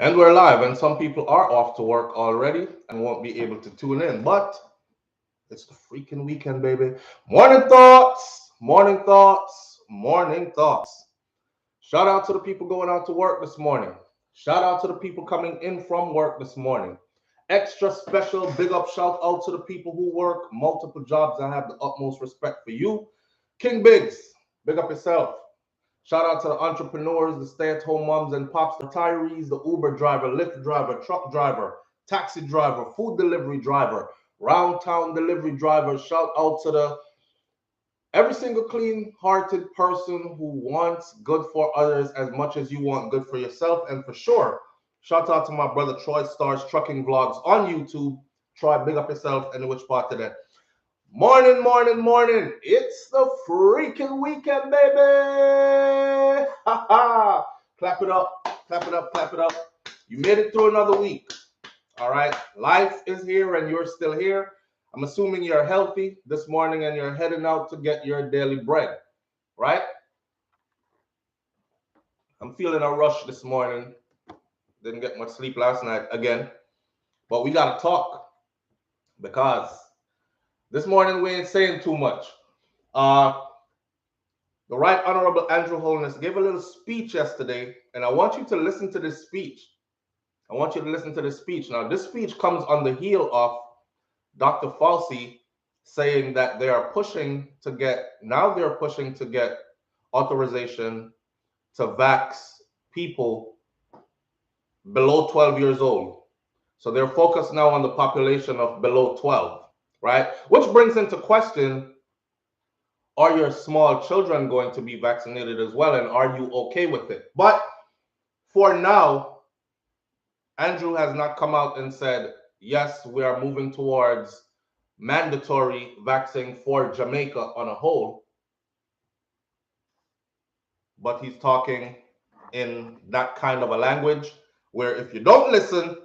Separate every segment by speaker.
Speaker 1: And we're live, and some people are off to work already and won't be able to tune in. But it's the freaking weekend, baby. Morning thoughts, morning thoughts, morning thoughts. Shout out to the people going out to work this morning. Shout out to the people coming in from work this morning. Extra special big up shout out to the people who work multiple jobs. I have the utmost respect for you. King Biggs, big up yourself. Shout out to the entrepreneurs, the stay-at-home moms and pops, the retirees, the Uber driver, Lyft driver, truck driver, taxi driver, food delivery driver, round town delivery driver. Shout out to the every single clean-hearted person who wants good for others as much as you want good for yourself. And for sure, shout out to my brother Troy Stars Trucking Vlogs on YouTube. Troy, big up yourself and which part today. Morning, morning, morning. It's the freaking weekend, baby. Ha ha. Clap it up, clap it up, clap it up. You made it through another week. All right. Life is here and you're still here. I'm assuming you're healthy this morning and you're heading out to get your daily bread, right? I'm feeling a rush this morning. Didn't get much sleep last night again. But we got to talk because this morning we ain't saying too much. The Right Honorable Andrew Holness gave a little speech yesterday, and I want you to listen to this speech. I want you to listen to this speech. Now, this speech comes on the heel of Dr. Fauci saying that they're pushing to get authorization to vax people below 12 years old. So they're focused now on the population of below 12, right? Which brings into question, are your small children going to be vaccinated as well? And are you okay with it? But for now, Andrew has not come out and said, yes, we are moving towards mandatory vaccine for Jamaica on a whole. But he's talking in that kind of a language where if you don't listen,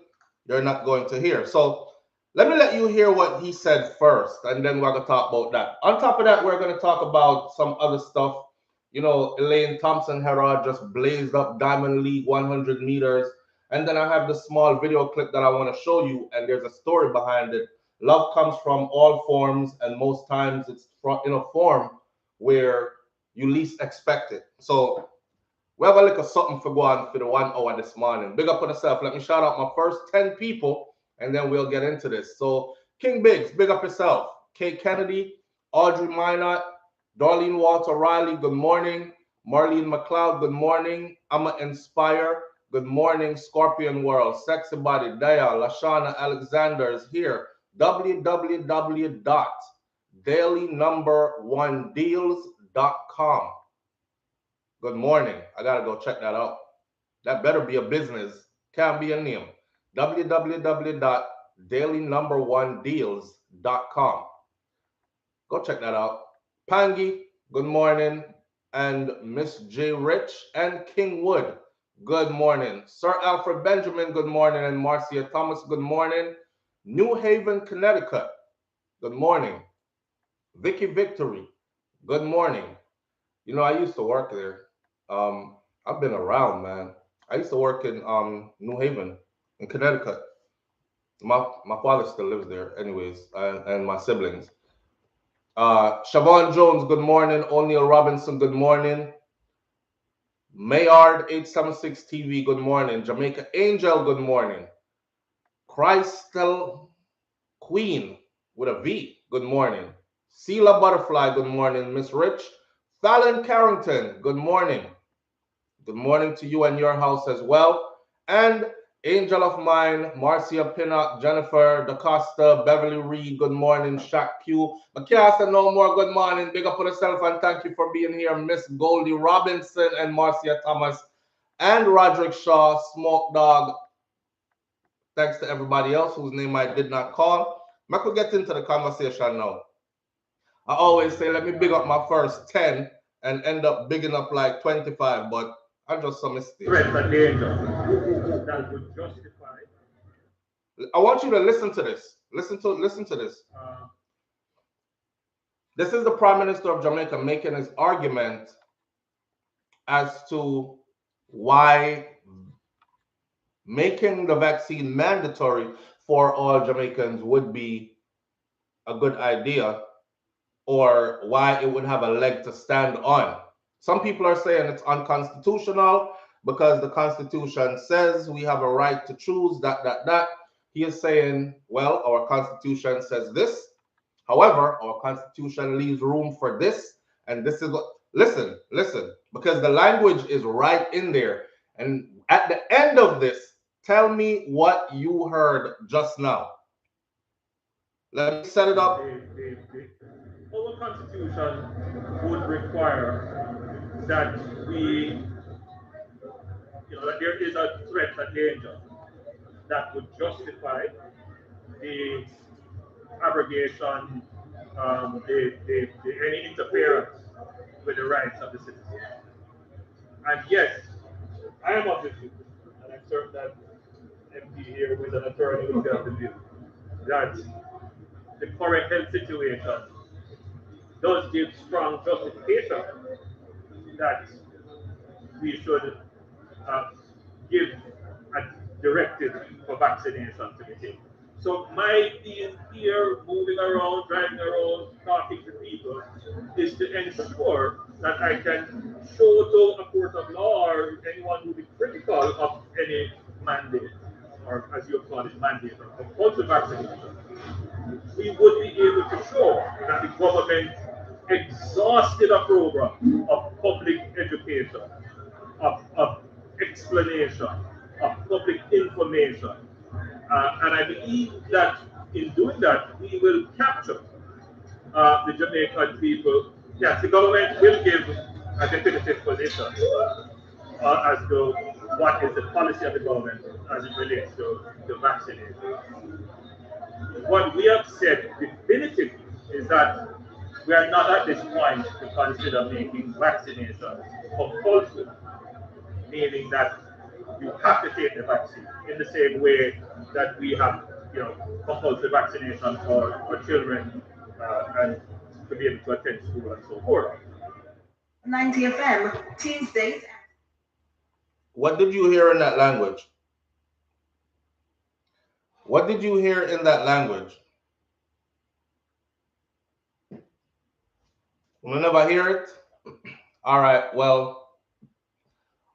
Speaker 1: you're not going to hear. So let me let you hear what he said first, and then we're going to talk about that. On top of that, we're going to talk about some other stuff. You know, Elaine Thompson Herod just blazed up Diamond League 100 meters. And then I have the small video clip that I want to show you, and there's a story behind it. Love comes from all forms, and most times it's in a form where you least expect it. So we have a little something for going for the 1 hour this morning. Big up on yourself. Let me shout out my first 10 people, and then we'll get into this. So King Biggs, big up yourself. Kay Kennedy, Audrey Minot, Darlene Walter Riley, good morning. Marlene McLeod, good morning. I'ma Inspire, good morning. Scorpion World, Sexy Body, Daya, Lashana Alexander is here. www.dailynumber1deals.com. Good morning. I gotta go check that out. That better be a business. Can't be a name. www.dailynumber1deals.com. Go check that out. Pangi, good morning. And Miss J. Rich and King Wood, good morning. Sir Alfred Benjamin, good morning. And Marcia Thomas, good morning. New Haven, Connecticut, good morning. Vicky Victory, good morning. You know, I used to work there. I've been around, man. I used to work in New Haven, in Connecticut. My father still lives there, anyways, and my siblings. Siobhan Jones, good morning. O'Neill Robinson, good morning. Mayard 876 TV, good morning. Jamaica Angel, good morning. Crystal Queen with a V, good morning. Sela Butterfly, good morning. Miss Rich. Fallon Carrington, good morning. Good morning to you and your house as well. And angel of mine, Marcia Pinnock, Jennifer DaCosta, Beverly Reed, good morning. Shaq Q. McCassa, no more, good morning. Big up on yourself and thank you for being here. Miss Goldie Robinson and Marcia Thomas and Roderick Shaw, Smoke Dog. Thanks to everybody else whose name I did not call. I could get into the conversation now. I always say, let me big up my first 10 and end up bigging up like 25, but I just some mistake.
Speaker 2: Threat and danger that would justify.
Speaker 1: I want you to listen to this. Listen to this. This is the Prime Minister of Jamaica making his argument as to why making the vaccine mandatory for all Jamaicans would be a good idea, or why it would have a leg to stand on. Some people are saying it's unconstitutional because the Constitution says we have a right to choose that. He is saying, well, our Constitution says this. However, our Constitution leaves room for this, and this is what. Listen, because the language is right in there. And at the end of this, tell me what you heard just now. Let me set it up.
Speaker 2: Our constitution would require that that there is a threat, a danger that would justify the abrogation, any interference with the rights of the citizens. And yes, I am of the view, and I'm certain that MD here, who is an attorney, will be of the view that the current health situation does give strong justification that we should uh, give a directive for vaccination to be taken. So my being here, moving around, driving around, talking to people, is to ensure that I can show to a court of law or anyone who is critical of any mandate, or as you call it, mandate, or compulsory vaccination, we would be able to show that the government exhausted a program of public education, of explanation, of public information. And I believe that in doing that, we will capture the Jamaican people. Yes, the government will give a definitive position as to what is the policy of the government as it relates to vaccination. What we have said definitively is that we are not at this point to consider making vaccination compulsory, meaning that you have to take the vaccine in the same way that we have, compulsory vaccination for children and to be able to attend school and so forth.
Speaker 3: 90 FM, Tuesdays.
Speaker 1: What did you hear in that language? What did you hear in that language? We'll never hear it? All right, well,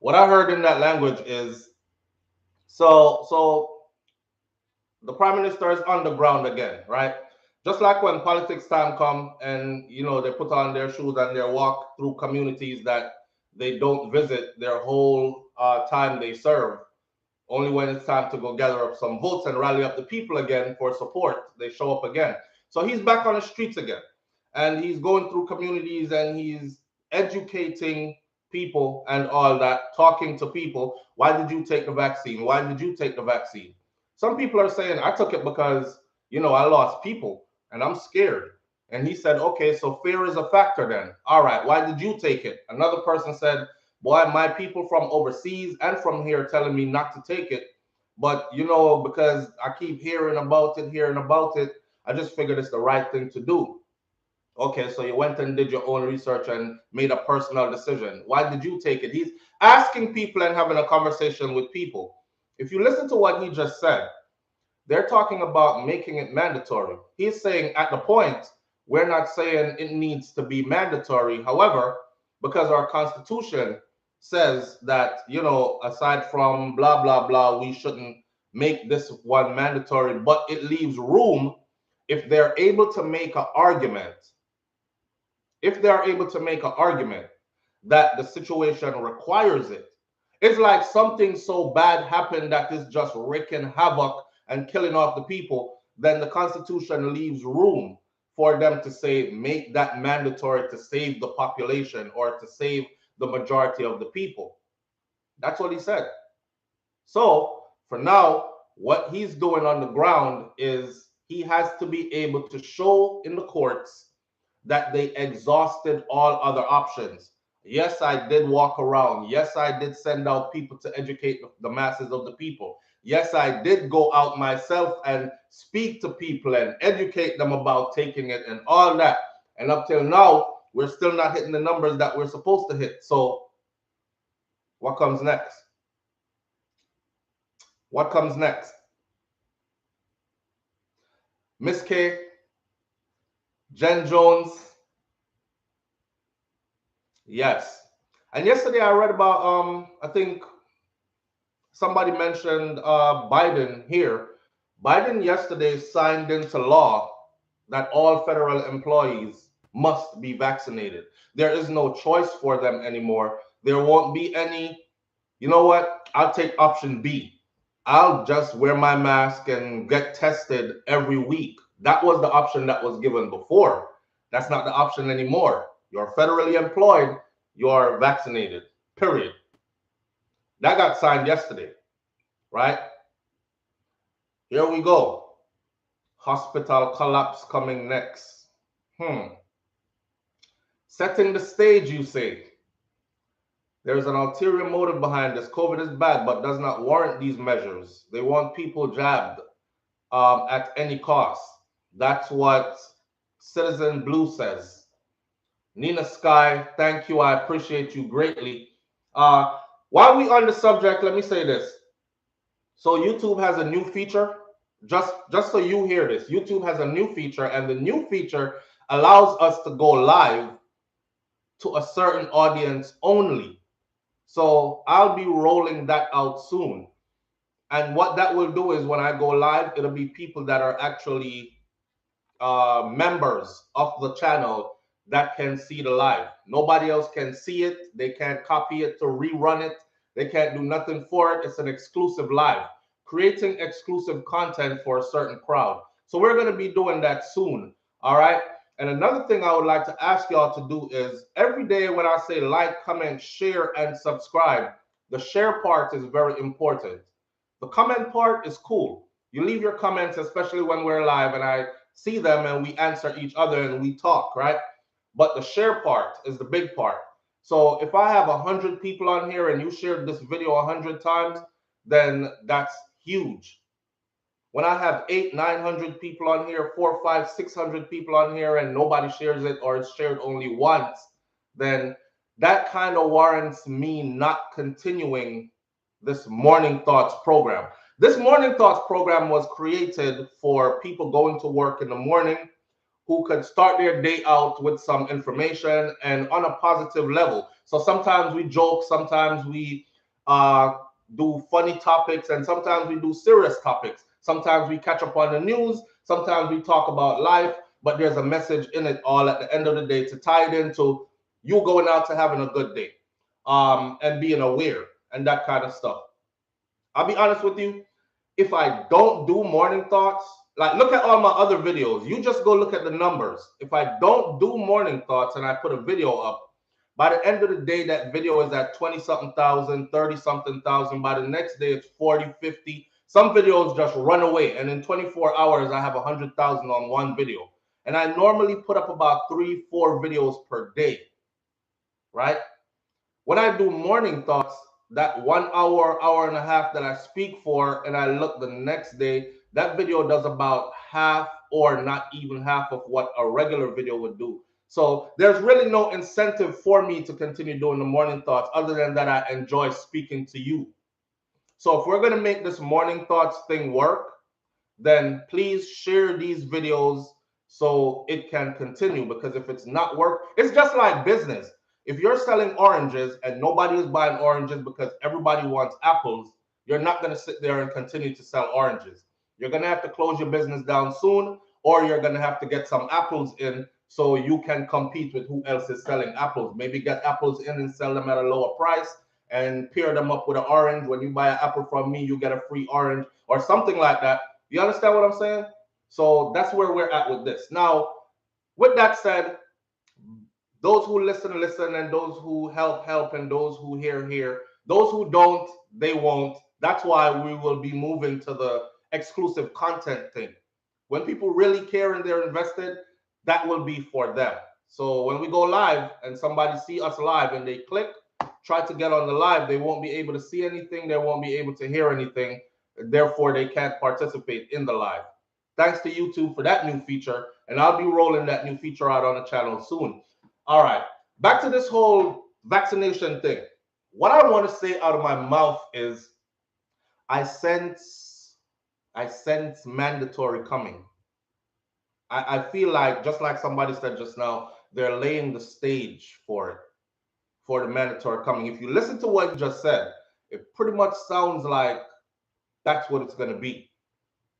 Speaker 1: what I heard in that language is, so the prime minister is on the ground again, right? Just like when politics time come and they put on their shoes and they walk through communities that they don't visit their whole time they serve. Only when it's time to go gather up some votes and rally up the people again for support, they show up again. So he's back on the streets again. And he's going through communities and he's educating people and all that, talking to people. Why did you take the vaccine? Why did you take the vaccine? Some people are saying, I took it because, I lost people and I'm scared. And he said, okay, so fear is a factor then. All right, why did you take it? Another person said, boy, my people from overseas and from here telling me not to take it. But, because I keep hearing about it, I just figured it's the right thing to do. Okay, so you went and did your own research and made a personal decision. Why did you take it? He's asking people and having a conversation with people. If you listen to what he just said, they're talking about making it mandatory. He's saying at the point, we're not saying it needs to be mandatory. However, because our Constitution says that, aside from blah, blah, blah, we shouldn't make this one mandatory, but it leaves room if they're able to make an argument. If they are able to make an argument that the situation requires it, it's like something so bad happened that is just wreaking havoc and killing off the people, then the Constitution leaves room for them to say, make that mandatory to save the population or to save the majority of the people. That's what he said. So for now, what he's doing on the ground is he has to be able to show in the courts that they exhausted all other options. Yes, I did walk around. Yes, I did send out people to educate the masses of the people. Yes, I did go out myself and speak to people and educate them about taking it and all that. And up till now, we're still not hitting the numbers that we're supposed to hit. So what comes next? What comes next? Miss K, Jen Jones. Yes. And yesterday I read about I think somebody mentioned Biden here. Biden yesterday signed into law that all federal employees must be vaccinated. There is no choice for them anymore. There won't be any, you know what? I'll take option B. I'll just wear my mask and get tested every week. That was the option that was given before. That's not the option anymore. You're federally employed, you're vaccinated, period. That got signed yesterday, right? Here we go. Hospital collapse coming next. Setting the stage, you say. There is an ulterior motive behind this. COVID is bad, but does not warrant these measures. They want people jabbed at any cost. That's what Citizen Blue says. Nina Sky, thank you. I appreciate you greatly. While we on the subject, let me say this. So YouTube has a new feature. Just so you hear this, YouTube has a new feature, and the new feature allows us to go live to a certain audience only. So I'll be rolling that out soon. And what that will do is when I go live, it'll be people that are actually members of the channel that can see the live. Nobody else can see it. They can't copy it to rerun it. They can't do nothing for it. It's an exclusive live, creating exclusive content for a certain crowd. So we're going to be doing that soon. All right. And another thing I would like to ask y'all to do is every day when I say like, comment, share, and subscribe, the share part is very important. The comment part is cool. You leave your comments, especially when we're live and I see them and we answer each other and we talk, right? But the share part is the big part. So if I have 100 people on here and you shared this video 100 times, then that's huge. When I have 800-900 people on here, 400-500-600 people on here, and nobody shares it or it's shared only once, then that kind of warrants me not continuing this Morning Thoughts program. This Morning Thoughts program was created for people going to work in the morning who could start their day out with some information and on a positive level. So sometimes we joke, sometimes we uh, do funny topics, and sometimes we do serious topics. Sometimes we catch up on the news, sometimes we talk about life, but there's a message in it all at the end of the day to tie it into you going out to having a good day and being aware and that kind of stuff. I'll be honest with you, if I don't do morning thoughts, like look at all my other videos. You just go look at the numbers. If I don't do morning thoughts and I put a video up, by the end of the day, that video is at 20 something thousand, 30 something thousand. By the next day, it's 40, 50. Some videos just run away. And in 24 hours, I have 100,000 on one video. And I normally put up about 3-4 videos per day, right? When I do morning thoughts, that 1 hour, hour and a half that I speak for, and I look the next day, that video does about half or not even half of what a regular video would do. So there's really no incentive for me to continue doing the morning thoughts other than that I enjoy speaking to you. So if we're going to make this morning thoughts thing work, then please share these videos so it can continue, because if it's not work, it's just like business. If you're selling oranges and nobody is buying oranges because everybody wants apples, you're not going to sit there and continue to sell oranges. You're going to have to close your business down soon, or you're going to have to get some apples in so you can compete with who else is selling apples. Maybe get apples in and sell them at a lower price and pair them up with an orange. When you buy an apple from me, you get a free orange or something like that. You understand what I'm saying? So that's where we're at with this. Now, with that said, those who listen, listen, and those who help, and those who hear. Those who don't, they won't. That's why we will be moving to the exclusive content thing. When people really care and they're invested, that will be for them. So when we go live and somebody see us live and they click, try to get on the live, they won't be able to see anything. They won't be able to hear anything. Therefore, they can't participate in the live. Thanks to YouTube for that new feature. And I'll be rolling that new feature out on the channel soon. All right, back to this whole vaccination thing. What I want to say out of my mouth is I sense mandatory coming. I feel like, just like somebody said just now, they're laying the stage for it, for the mandatory coming. If you listen to what he just said, it pretty much sounds like that's what it's going to be.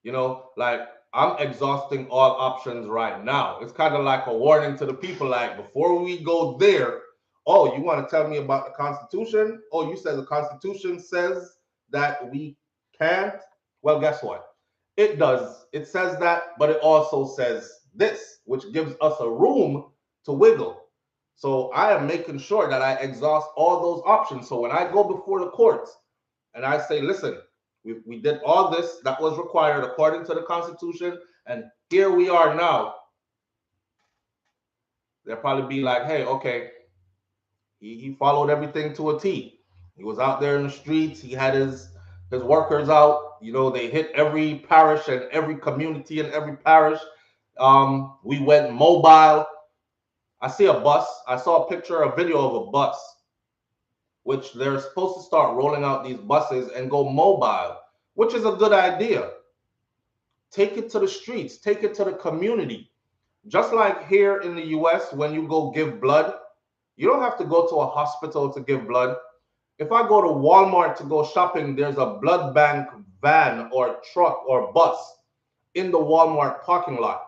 Speaker 1: You know, like, I'm exhausting all options right now. It's kind of like a warning to the people, like, before we go there, oh, you want to tell me about the Constitution? Oh, you said the Constitution says that we can't? Well, guess what? It does. It says that, but it also says this, which gives us a room to wiggle. So I am making sure that I exhaust all those options. So when I go before the courts and I say, listen, we did all this that was required according to the Constitution, and here we are now, they'll probably be like, hey, okay, he followed everything to a T. He was out there in the streets. He had his workers out. You know, they hit every parish and every community in every parish. We went mobile. I see a bus. I saw a picture, a video of a bus, which they're supposed to start rolling out these buses and go mobile, which is a good idea. Take it to the streets, take it to the community. Just like here in the US, when you go give blood, you don't have to go to a hospital to give blood. If I go to Walmart to go shopping, there's a blood bank van or truck or bus in the Walmart parking lot.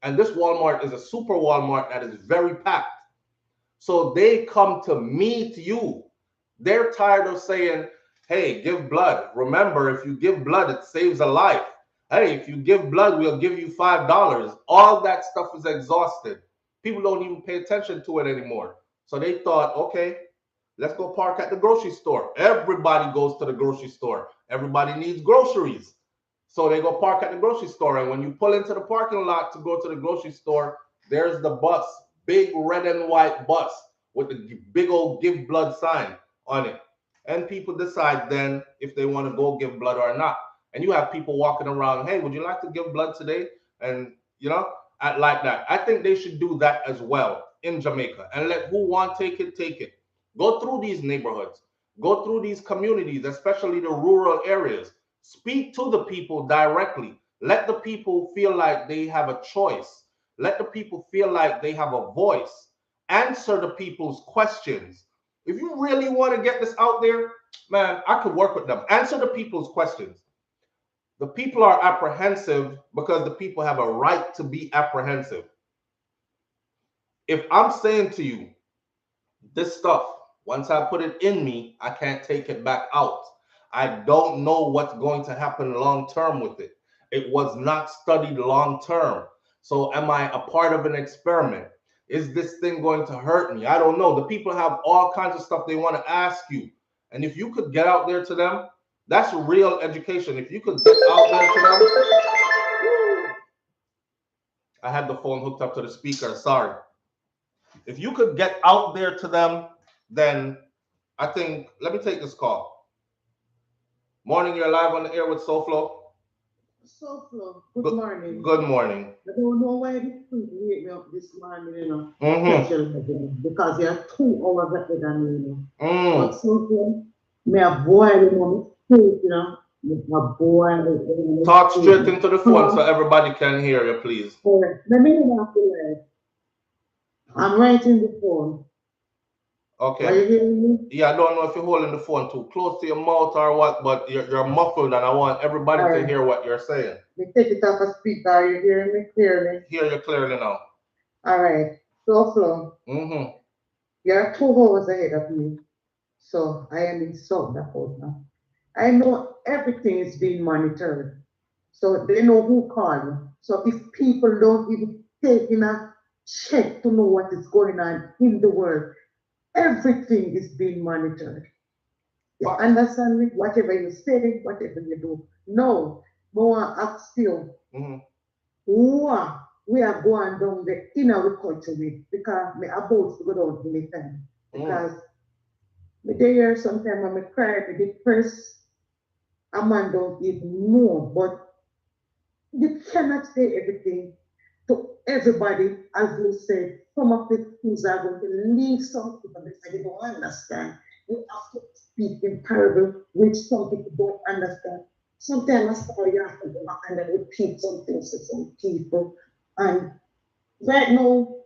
Speaker 1: And this Walmart is a super Walmart that is very packed. So they come to meet you. They're tired of saying, hey, give blood. Remember, if you give blood, it saves a life. Hey, if you give blood, we'll give you $5. All that stuff is exhausted. People don't even pay attention to it anymore. So they thought, okay, let's go park at the grocery store. Everybody goes to the grocery store. Everybody needs groceries. So they go park at the grocery store. And when you pull into the parking lot to go to the grocery store, there's the bus, big red and white bus with the big old give blood sign on it. And people decide then if they want to go give blood or not. And you have people walking around, hey, would you like to give blood today? And, you know, like that. I think they should do that as well in Jamaica and let who want take it, take it. Go through these neighborhoods, go through these communities, especially the rural areas. Speak to the people directly. Let the people feel like they have a choice. Let the people feel like they have a voice. Answer the people's questions. If you really want to get this out there, man, I could work with them. Answer the people's questions. The people are apprehensive because the people have a right to be apprehensive. If I'm saying to you, this stuff, once I put it in me, I can't take it back out. I don't know what's going to happen long term with it. It was not studied long term. So am I a part of an experiment? Is this thing going to hurt me? I don't know. The people have all kinds of stuff they want to ask you. And if you could get out there to them, that's real education. If you could get out there to them, I had the phone hooked up to the speaker. Sorry. If you could get out there to them, then I think, let me take this call. Morning, you're live on the air with SouFlo.
Speaker 4: SouFlo, good morning.
Speaker 1: Good morning.
Speaker 4: I don't know why this food wake me up this morning, especially because you are 2 hours ahead than me, But SouFlo, me a boil, me steak, me a boil.
Speaker 1: Talk straight into the phone so everybody can hear you, please.
Speaker 4: Let me have to like, I'm right in the phone.
Speaker 1: Okay.
Speaker 4: Are you hearing me?
Speaker 1: Yeah, I don't know if you're holding the phone too close to your mouth or what, but you're muffled and I want everybody to hear what you're saying.
Speaker 4: Me take it off a speaker. Are you hearing me clearly?
Speaker 1: Hear you clearly now.
Speaker 4: All right. SouFlo. You're 2 hours ahead of me. So I am in South Dakota now. I know everything is being monitored. So they know who called. So if people don't even take in a check to know what is going on in the world, everything is being monitored. You understand me? Whatever you say, whatever you do. No, more ask you. We are going down the inner culture with because me about to go down in the time. Because me there sometimes when me cry, me depressed, a man don't even know. But you cannot say everything to everybody, as you said. Some of the things are going to leave some people because they don't understand. You have to speak in parable, which some people don't understand. Sometimes a story you have to go back and then repeat some things to some people. And right now,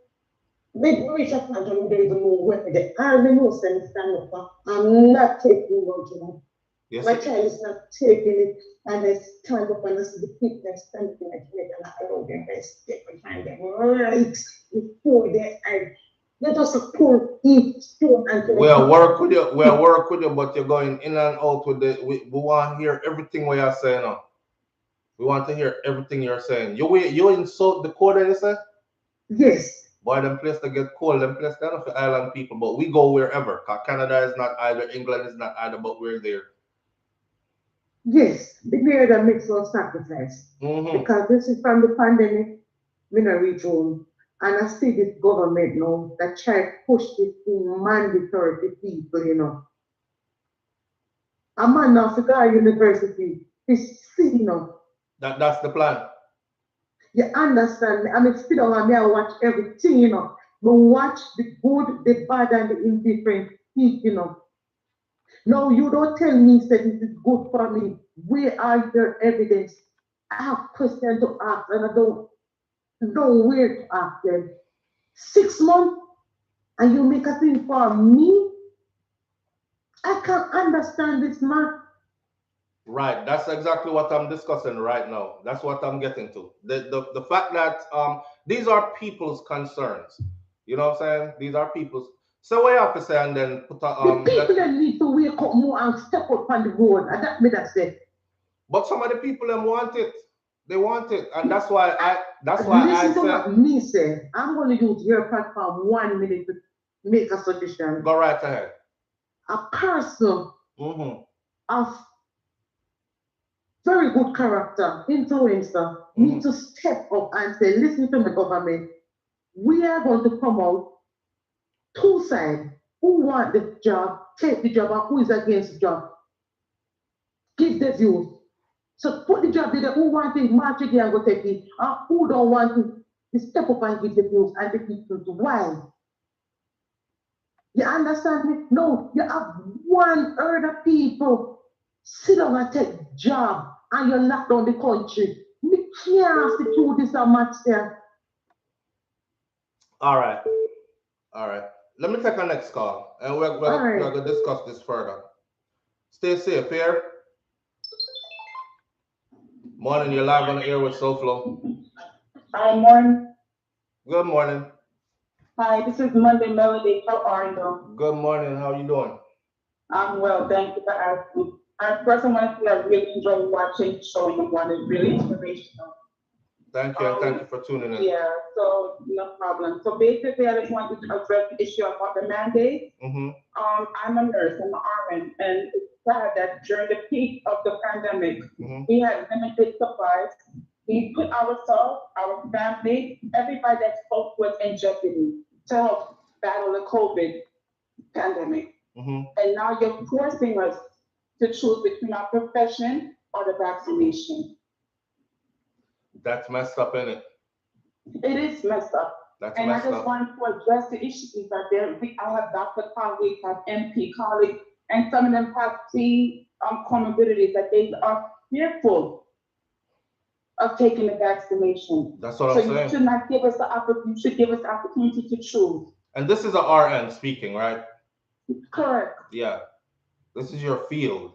Speaker 4: they reach a point where they don't know where they are. They know some stand up. I'm not taking what you know.
Speaker 1: Yes,
Speaker 4: My child is not taking it and I stand up and I see the people that stand up and I and I hold them by step and find them right before they are. They just pull each stone until
Speaker 1: we'll work with you. We'll work with you, but you're going in and out with the. We want to hear everything what you're saying now. We want to hear everything you're saying. You in South Dakota, you say?
Speaker 4: Yes.
Speaker 1: Boy, them place to get cold. Them place they're not for island people, but we go wherever. Cause Canada is not either, England is not either, but we're there.
Speaker 4: Yes, the period that makes no sacrifice. Because this is from the pandemic, we not reach home. And I see this government now that try to push this thing mandatory to people, you know. A man now to go to university is see, you know.
Speaker 1: That's the plan.
Speaker 4: You understand me? I mean, sit down and me, I watch everything, you know. But watch the good, the bad, and the indifferent speak, you know. No, you don't tell me that this is good for me. Where are your evidence? I have questions to ask and I don't know where to ask them. 6 months and you make a thing for me? I can't understand this, man.
Speaker 1: Right, that's exactly what I'm discussing right now. That's what I'm getting to. The fact that these are people's concerns. You know what I'm saying? These are people's. So what you have to say and then put a
Speaker 4: The people that need to wake up more and step up on the road, and that me that said.
Speaker 1: But some of the people them want it. They want it, and that's why I
Speaker 4: listen to
Speaker 1: said,
Speaker 4: what me say. I'm going to use your platform 1 minute to make a suggestion.
Speaker 1: Go right ahead.
Speaker 4: A person of very good character, influencer, need to step up and say, listen to the government. We are going to come out two sides. Who want the job, take the job, and who is against the job. Give the views. So put the job there, who want it, march it and go take it. And who don't want it, you step up and give the views and the people to why. You understand me? No, you have 1/3 of people sit down and take job and you lock down the country. We can't have to do this a much there.
Speaker 1: All right. Let me take our next call and we're going to discuss this further. Stay safe here. Morning, you're live on the air with SouFlo.
Speaker 5: Hi, morning.
Speaker 1: Good morning.
Speaker 5: Hi, this is Monday Melody. How are you?
Speaker 1: Good morning. How you doing?
Speaker 5: I'm well. Thank you for asking. First, I want to say I really enjoy watching the show in the morning. It's really inspirational.
Speaker 1: Thank you, and thank you for tuning in.
Speaker 5: Yeah, so no problem. So basically, I just wanted to address the issue about the mandate. I'm a nurse, I'm an RN, and it's sad that during the peak of the pandemic, we had limited supplies. We put ourselves, our family, everybody that spoke was in jeopardy to help battle the COVID pandemic. And now you're forcing us to choose between our profession or the vaccination.
Speaker 1: That's messed up, isn't it?
Speaker 5: It is messed up. And I just wanted to address the issues that there. I have doctor colleagues, I have MP colleagues, and some of them have comorbidities that they are fearful of taking the vaccination.
Speaker 1: That's what I'm saying.
Speaker 5: So you should not give us the opportunity. You should give us the opportunity to choose.
Speaker 1: And this is a RN speaking, right?
Speaker 5: Correct.
Speaker 1: Yeah. This is your field.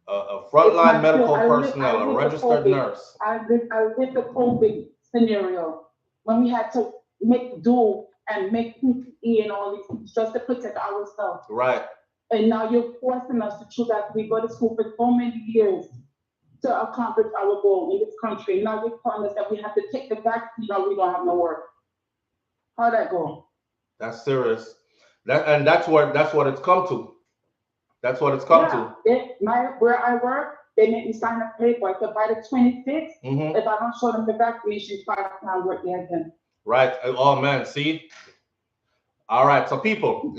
Speaker 1: A frontline medical personnel, a registered nurse.
Speaker 5: I lived the COVID scenario when we had to make do and make PPE and all these things just to protect ourselves.
Speaker 1: Right.
Speaker 5: And now you're forcing us to choose that we go to school for so many years to accomplish our goal in this country. Now you're telling us that we have to take the vaccine or we don't have no work. How'd that go?
Speaker 1: That's serious. That's what it's come to. That's what it's come to.
Speaker 5: Where I work, they make me sign a paper. So by the 26th, if I don't show them the vaccination, I can't work there again.
Speaker 1: Right. Oh man, see? All right. So people,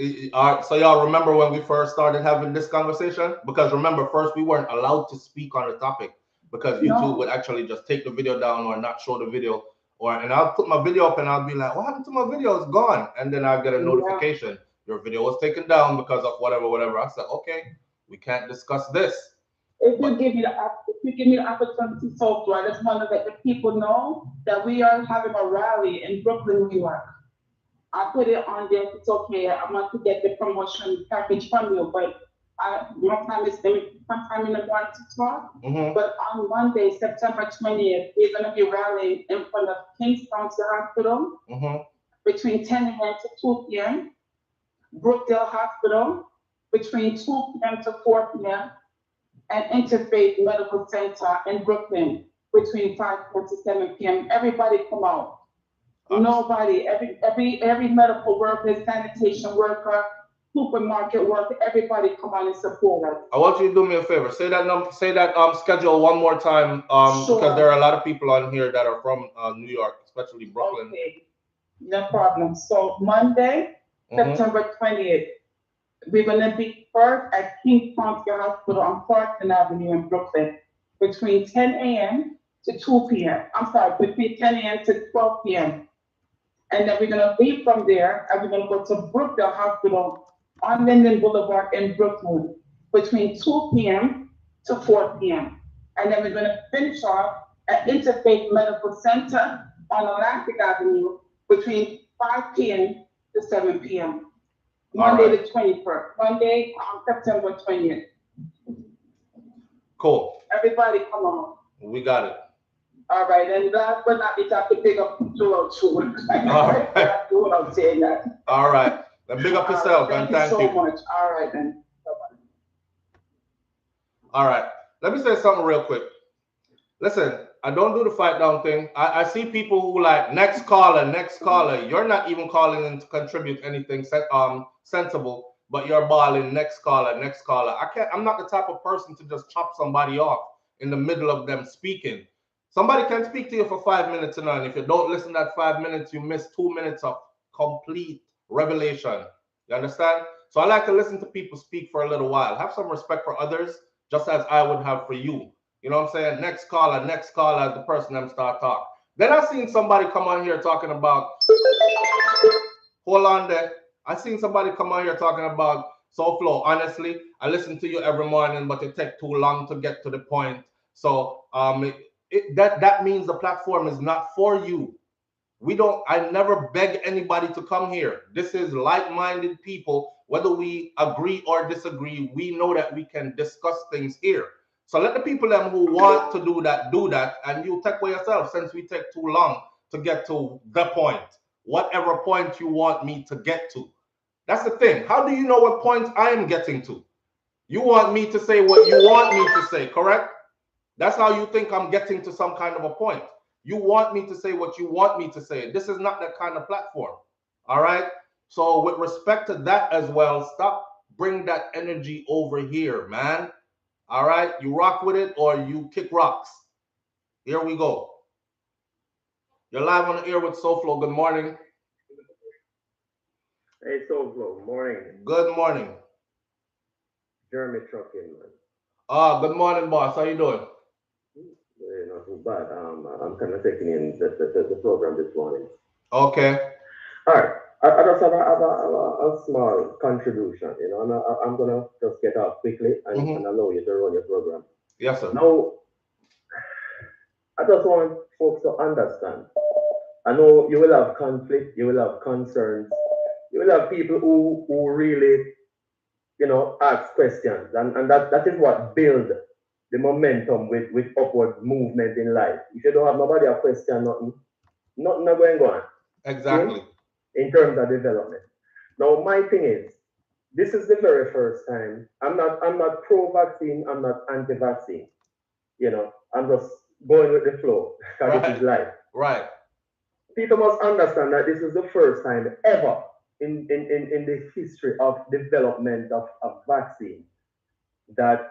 Speaker 1: so y'all remember when we first started having this conversation? Because remember, first we weren't allowed to speak on the topic because YouTube would actually just take the video down or not show the video. And I'll put my video up and I'll be like, what happened to my video? It's gone. And then I'll get a notification Your video was taken down because of whatever. I said, okay, we can't discuss this.
Speaker 5: If you give me the opportunity, so I just want to let the people know that we are having a rally in Brooklyn, New York. I put it on there. It's okay. I want to get the promotion package from you, but my time is sometime in the morning to talk. But on Monday, September 20th, we're going to be rallying in front of Kings County Hospital between 10 a.m. to 2 p.m. Brookdale Hospital between 2 p.m. to 4 p.m. and Interfaith Medical Center in Brooklyn between 5 p.m. to 7 p.m. Everybody come out. Nobody, every medical worker, sanitation worker, supermarket worker, everybody come on and support us.
Speaker 1: I want you to do me a favor. Say that schedule one more time.
Speaker 5: Sure.
Speaker 1: Because there are a lot of people on here that are from New York, especially Brooklyn.
Speaker 5: Okay, no problem. So Monday, September 20th, we're gonna be first at King County Hospital on Clarkson Avenue in Brooklyn between 10 a.m. to 2 p.m. I'm sorry, between 10 a.m. to 12 p.m. And then we're gonna leave from there and we're gonna go to Brookdale Hospital on Linden Boulevard in Brooklyn between 2 p.m. to 4 p.m. And then we're gonna finish off at Interfaith Medical Center on Atlantic Avenue between 5 p.m. to 7 p.m. Monday the 21st. Monday on September 20th.
Speaker 1: Cool.
Speaker 5: Everybody come on.
Speaker 1: We got it.
Speaker 5: All right, and last but not least, I have to pick up 202.
Speaker 1: All right.
Speaker 5: Do what I'm saying that.
Speaker 1: All right. Then big up yourself, and thank you.
Speaker 5: Thank you so much. All right, then. Bye-bye.
Speaker 1: All right. Let me say something real quick. Listen, I don't do the fight down thing. I see people who like next caller. You're not even calling in to contribute anything sensible, but you're balling next caller. I'm not the type of person to just chop somebody off in the middle of them speaking. Somebody can speak to you for 5 minutes and if you don't listen that 5 minutes, you miss 2 minutes of complete revelation. You understand? So I like to listen to people speak for a little while. Have some respect for others, just as I would have for you. You know what I'm saying? Next caller, as the person them start talk. Then I seen somebody come on here talking about, hold on there. I seen somebody come on here talking about SouFlo. Honestly, I listen to you every morning, but it takes too long to get to the point. So that means the platform is not for you. I never beg anybody to come here. This is like-minded people. Whether we agree or disagree, we know that we can discuss things here. So let the people them who want to do that, and you take for yourself, since we take too long to get to the point, whatever point you want me to get to. That's the thing. How do you know what point I am getting to? You want me to say what you want me to say, correct? That's how you think I'm getting to some kind of a point. You want me to say what you want me to say. This is not that kind of platform. All right? So with respect to that as well, stop bring that energy over here, man. All right? You rock with it or you kick rocks. Here we go. You're live on the air with SouFlo. Good morning.
Speaker 6: Hey, SouFlo. Morning.
Speaker 1: Good morning.
Speaker 6: Jeremy Trucking, man.
Speaker 1: Good morning, boss. How you doing?
Speaker 6: Not too bad. I'm kind of taking in the program this morning.
Speaker 1: Okay.
Speaker 6: All right. I just have a small contribution, and I'm going to just get off quickly and allow you to run your program.
Speaker 1: Yes, sir.
Speaker 6: Now, I just want folks to understand. I know you will have conflict, you will have concerns, you will have people who really, ask questions. And that is what builds the momentum with upward movement in life. If you don't have nobody to question nothing not going on.
Speaker 1: Exactly.
Speaker 6: Okay? In terms of development. Now my thing is, this is the very first time. I'm not pro-vaccine, I'm not anti-vaccine. I'm just going with the flow. Because this is life.
Speaker 1: Right.
Speaker 6: People must understand that this is the first time ever in the history of development of vaccine that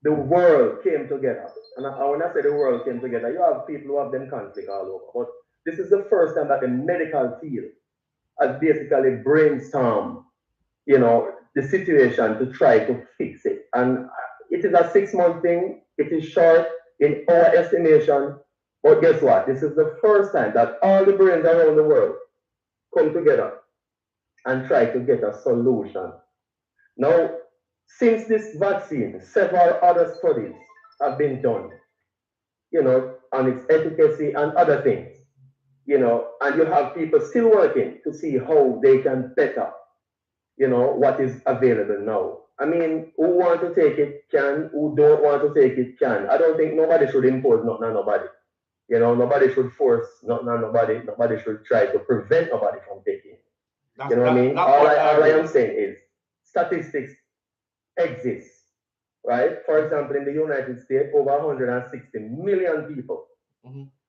Speaker 6: the world came together. And when I say the world came together, you have people who have them conflict all over. But this is the first time that the medical field has basically brainstormed, the situation to try to fix it. And it is a 6-month thing. It is short in our estimation. But guess what? This is the first time that all the brains around the world come together and try to get a solution. Now, since this vaccine, several other studies have been done, on its efficacy and other things, and you have people still working to see how they can better, what is available now. I mean, who want to take it can, who don't want to take it can. I don't think nobody should impose nothing on nobody. Nobody should force nothing on nobody. Nobody should try to prevent nobody from taking it. You know what I mean? All I am saying is statistics exist, right? For example, in the United States, over 160 million people,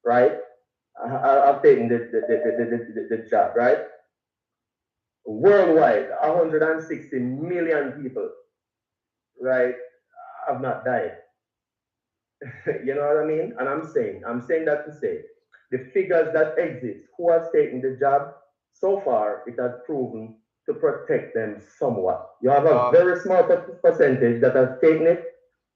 Speaker 6: right, have taken the jab, right? Worldwide, 160 million people, right, have not died. You know what I mean? And I'm saying that to say, the figures that exist, who has taken the jab, so far it has proven to protect them somewhat. You have a very small percentage that has taken it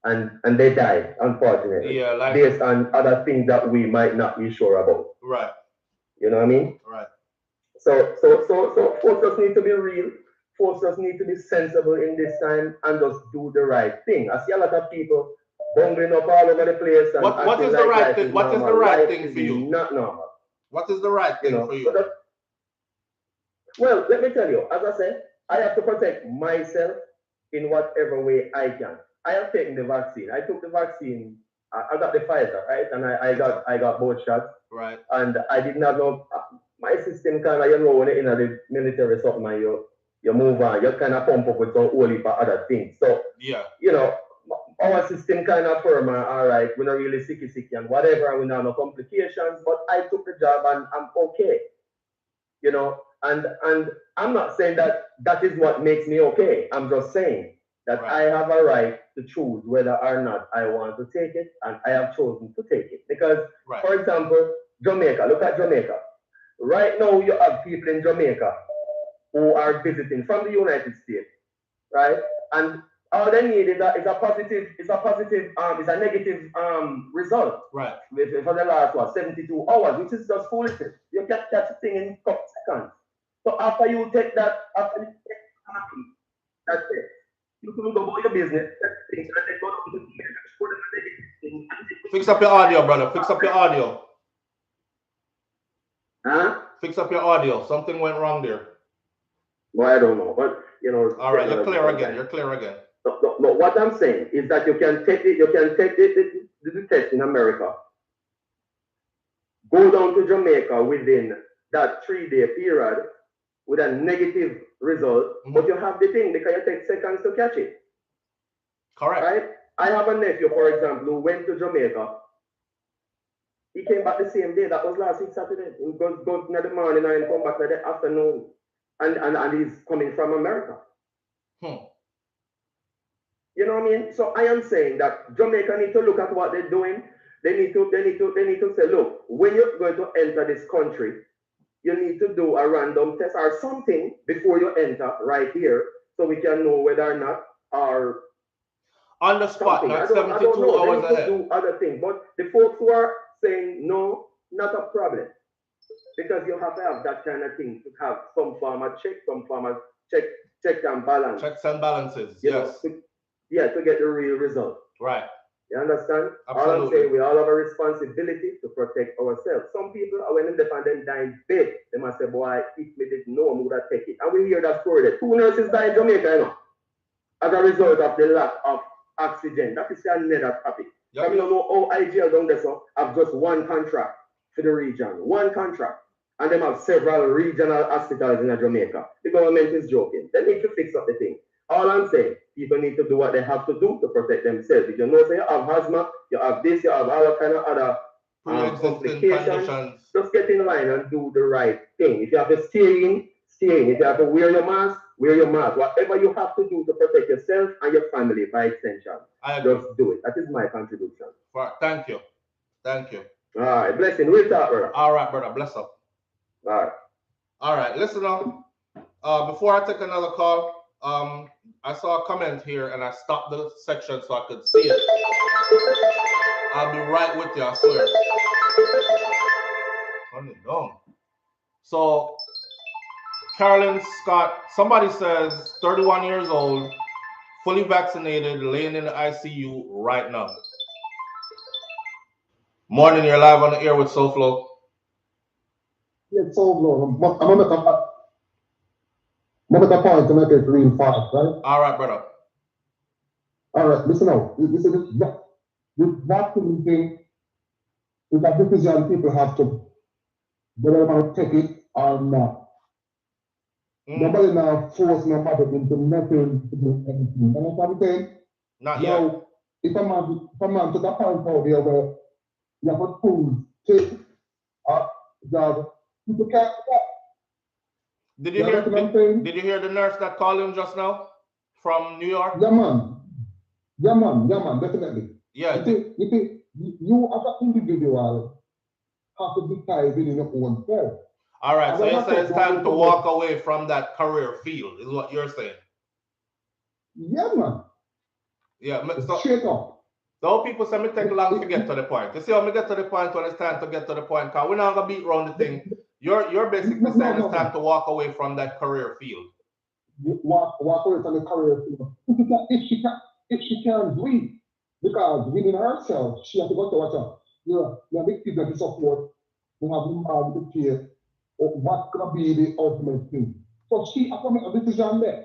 Speaker 6: and they died, unfortunately, based on other things that we might not be sure about.
Speaker 1: Right.
Speaker 6: You know what I mean?
Speaker 1: Right.
Speaker 6: So folks just need to be real. Folks just need to be sensible in this time and just do the right thing. I see a lot of people bungling up all over the place. And
Speaker 1: what is the right thing? What is the right thing for you?
Speaker 6: Not normal.
Speaker 1: What is the right thing for you?
Speaker 6: Well, let me tell you. As I said, I have to protect myself in whatever way I can. I have taken the vaccine. I took the vaccine. I got the Pfizer, right? And I got both shots.
Speaker 1: Right.
Speaker 6: And I did not know. My system kind of, when you're in the military or something, and you move on, you kind of pump up with some whole heap of other things. So,
Speaker 1: yeah,
Speaker 6: our system kind of firm, all right, we're not really sicky and whatever, and we don't have no complications, but I took the job and I'm okay. And I'm not saying that is what makes me okay. I'm just saying that I have a right to choose whether or not I want to take it, and I have chosen to take it. Because, for example, Jamaica, look at Jamaica. Right now, you have people in Jamaica who are visiting from the United States, right? And all they need is a negative result,
Speaker 1: right?
Speaker 6: For the last 72 hours, which is just foolishness. You can catch a thing in a couple seconds. So after you take that, that's it. You can go about your business, and then go to the
Speaker 1: fix up your audio, brother. Fix up your audio.
Speaker 6: Huh?
Speaker 1: Fix up your audio. Something went wrong there.
Speaker 6: Well, I don't know, but
Speaker 1: All right, you're clear again. You're clear again.
Speaker 6: No, what I'm saying is that you can take the test in America, go down to Jamaica within that 3-day period with a negative result, but you have the thing because you take seconds to catch it.
Speaker 1: Correct.
Speaker 6: Right? I have a nephew, for example, who went to Jamaica. He came back the same day. That was last week Saturday. He goes in the morning and come back in the afternoon, and he's coming from America. You know what I mean? So I am saying that Jamaica need to look at what they're doing. They need to say, look, when you're going to enter this country, you need to do a random test or something before you enter right here, so we can know whether or not our
Speaker 1: on the spot, not 72 hours ahead.
Speaker 6: Do other things, but the folks who are saying no, not a problem, because you have to have that kind of thing to have some form of check, check and balance.
Speaker 1: Checks and balances.
Speaker 6: Yes. To get the real result.
Speaker 1: Right.
Speaker 6: You understand?
Speaker 1: Absolutely.
Speaker 6: All I'm saying, we all have a responsibility to protect ourselves. Some people, when they find them dying bed, they must say, boy, if we didn't know, we would have taken it. And we hear that story there. 2 nurses died in Jamaica, as a result of the lack of oxygen. That is another topic. Yep. I don't know how IGL down there have just one contract for the region. One contract. And they have several regional hospitals in Jamaica. The government is joking. They need to fix up the thing. All I'm saying, people need to do what they have to do to protect themselves. If you know, say you have asthma, you have this, you have all kind of other complications, just get in line and do the right thing. If you have to stay in, stay in. If you have to wear your mask, wear your mask. Whatever you have to do to protect yourself and your family by extension, just do it. That is my contribution.
Speaker 1: Thank you. Thank you.
Speaker 6: All right, blessing. We'll talk, brother.
Speaker 1: All right, brother. Bless up.
Speaker 6: All right.
Speaker 1: All right, listen up. Before I take another call, I saw a comment here and I stopped the section so I could see it. I'll be right with you, I swear. Turn it down. So Carolyn Scott, somebody says 31 years old, fully vaccinated, laying in the ICU right now. Morning, you're live on the air with SouFlo.
Speaker 7: Yeah, SouFlo. I'm gonna make a point to make it real fast, right?
Speaker 1: All right, brother.
Speaker 7: All right, listen now. This vaccine thing is a decision people have to whether they want to take it or not. Nobody now force nobody into nothing to do anything. You know what I'm saying?
Speaker 1: Not
Speaker 7: now,
Speaker 1: yet.
Speaker 7: if a man took a point out there where you have a tool, take job, people can't stop.
Speaker 1: Did you hear the nurse that called him just now from New York?
Speaker 7: Yeah, man, definitely.
Speaker 1: Yeah.
Speaker 7: You as an individual have to decide within your own self.
Speaker 1: All right, so you say it's time to walk away from that career field, is what you're saying.
Speaker 7: Yeah, man.
Speaker 1: Yeah,
Speaker 7: straight up.
Speaker 1: So people say me take long to get to the point. You see how me get to the point when it's time to get to the point, because we're not gonna beat around the thing. You're basically saying it's time to walk away from that career field.
Speaker 7: Walk away from the career field. If she can do it, because within herself, she has to go to watch out. You have big kids that you support, you have the care, what's gonna be the ultimate thing. So she has to make a decision there.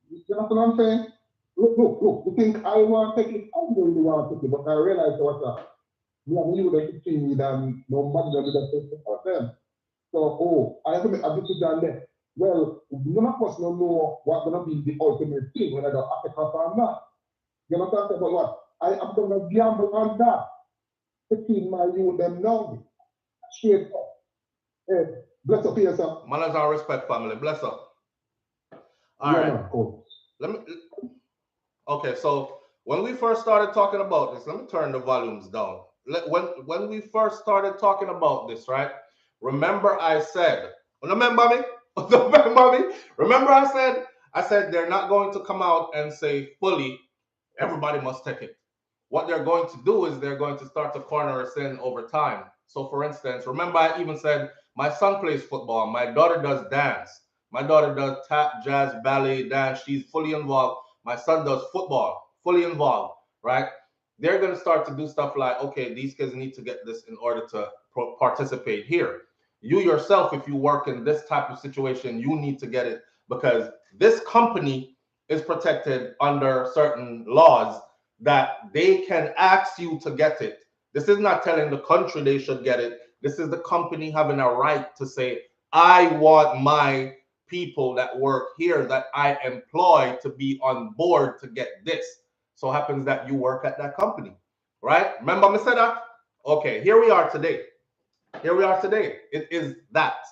Speaker 7: You know what I'm saying? Look, you think I want to take it? I don't really want to take it, but I realize what's up. Me and you that 15 and no money that take it for them. So, I have to make a decision there. Well, none of us don't know what's going to be the ultimate thing, whether they're Africa or not. You know what I'm saying? But what? I am going to gamble on that to keep my youth them know. Straight up. Hey, bless up here, sir.
Speaker 1: Manners and respect, family. Bless up. All right.
Speaker 7: Man, cool.
Speaker 1: Okay, so when we first started talking about this, let me turn the volumes down. When we first started talking about this, right? Remember I said, remember me? Remember I said they're not going to come out and say fully, everybody must take it. What they're going to do is they're going to start to corner us in over time. So for instance, remember I even said, my son plays football, my daughter does dance. My daughter does tap, jazz, ballet, dance. She's fully involved. My son does football, fully involved, right? They're going to start to do stuff like, okay, these kids need to get this in order to participate here. You yourself, if you work in this type of situation, you need to get it because this company is protected under certain laws that they can ask you to get it. This is not telling the country they should get it. This is the company having a right to say, I want my people that work here that I employ to be on board to get this. So happens that you work at that company, right? Remember me said that? Okay, here we are today. Here we are today. It is that.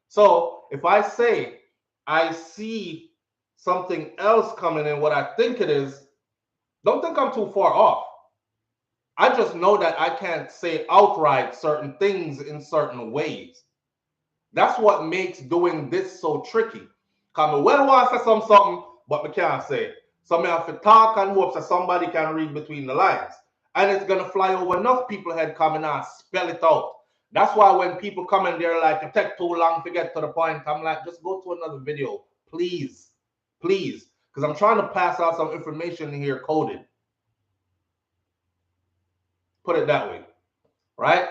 Speaker 1: So if I say I see something else coming in what I think it is, don't think I'm too far off. I just know that I can't say outright certain things in certain ways. That's what makes doing this so tricky. Because I well want to say something, but I can't say it. So I have to talk and hope that somebody can read between the lines. And it's going to fly over enough people head coming and spell it out. That's why when people come in there like, it take too long to get to the point, I'm like, just go to another video, please. Please. Because I'm trying to pass out some information here coded. Put it that way. Right?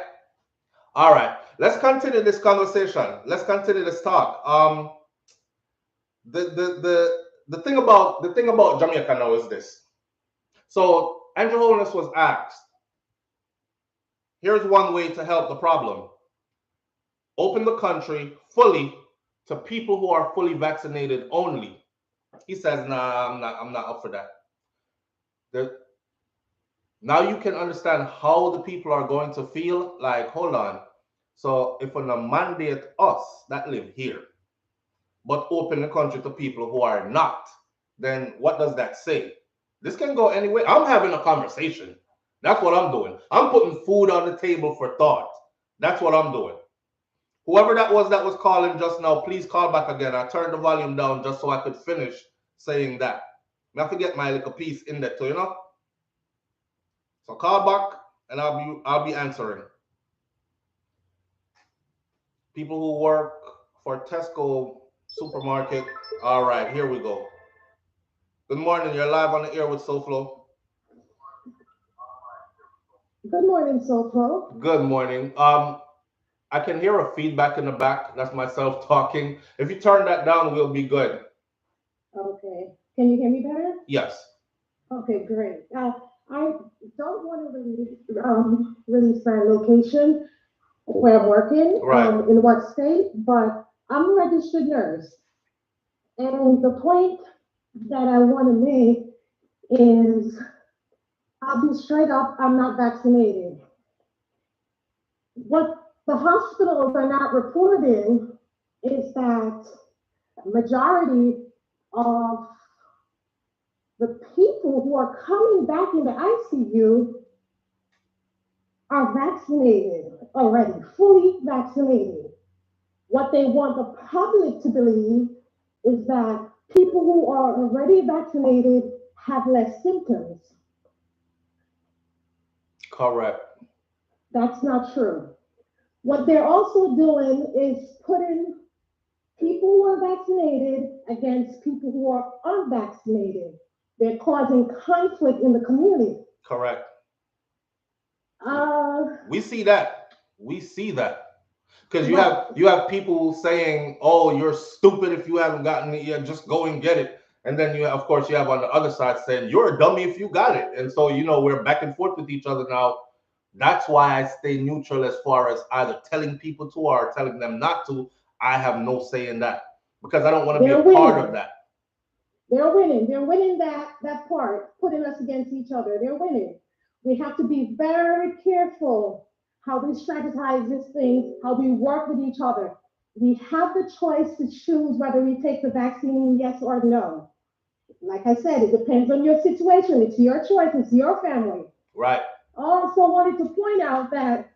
Speaker 1: All right. Let's continue this conversation. Let's continue this talk. The thing about Jamaica now is this. So Andrew Holness was asked, here's one way to help the problem. Open the country fully to people who are fully vaccinated only. He says, nah, I'm not up for that. Now you can understand how the people are going to feel like, hold on. So if we're gonna mandate us that live here, but open the country to people who are not, then what does that say? This can go anywhere. I'm having a conversation. That's what I'm doing. I'm putting food on the table for thought. That's what I'm doing. Whoever that was calling just now, please call back again. I turned the volume down just so I could finish saying that. I have to get my little piece in there too, you know? So call back and I'll be answering. People who work for Tesco Supermarket. All right, here we go. Good morning. You're live on the air with SouFlo.
Speaker 8: Good morning, SouFlo.
Speaker 1: Good morning. I can hear a feedback in the back. That's myself talking. If you turn that down, we'll be good.
Speaker 8: Okay. Can you hear me better?
Speaker 1: Yes.
Speaker 8: Okay, great. I don't want to release my location where I'm working,
Speaker 1: Right.
Speaker 8: in what state, but I'm a registered nurse. And the point that I want to make is I'll be straight up, I'm not vaccinated. What the hospitals are not reporting is that majority of the people who are coming back in the ICU are vaccinated already, fully vaccinated. What they want the public to believe is that people who are already vaccinated have less symptoms.
Speaker 1: Correct.
Speaker 8: That's not true. What they're also doing is putting people who are vaccinated against people who are unvaccinated. They're causing conflict in the community.
Speaker 1: Correct.
Speaker 8: Uh,
Speaker 1: We see that. We see that. Because
Speaker 8: Right.
Speaker 1: you have people saying, "Oh, you're stupid if you haven't gotten it yet. Just go and get it." And then of course, you have on the other side saying, "You're a dummy if you got it." And so we're back and forth with each other now. That's why I stay neutral as far as either telling people to or telling them not to. I have no say in that because I don't want to be
Speaker 8: They're
Speaker 1: a part
Speaker 8: winning.
Speaker 1: of that.
Speaker 8: They're winning. They're winning that part, putting us against each other. They're winning. We have to be very careful how we strategize this thing, how we work with each other. We have the choice to choose whether we take the vaccine, yes or no. Like I said, it depends on your situation. It's your choice. It's your family.
Speaker 1: Right.
Speaker 8: I also wanted to point out that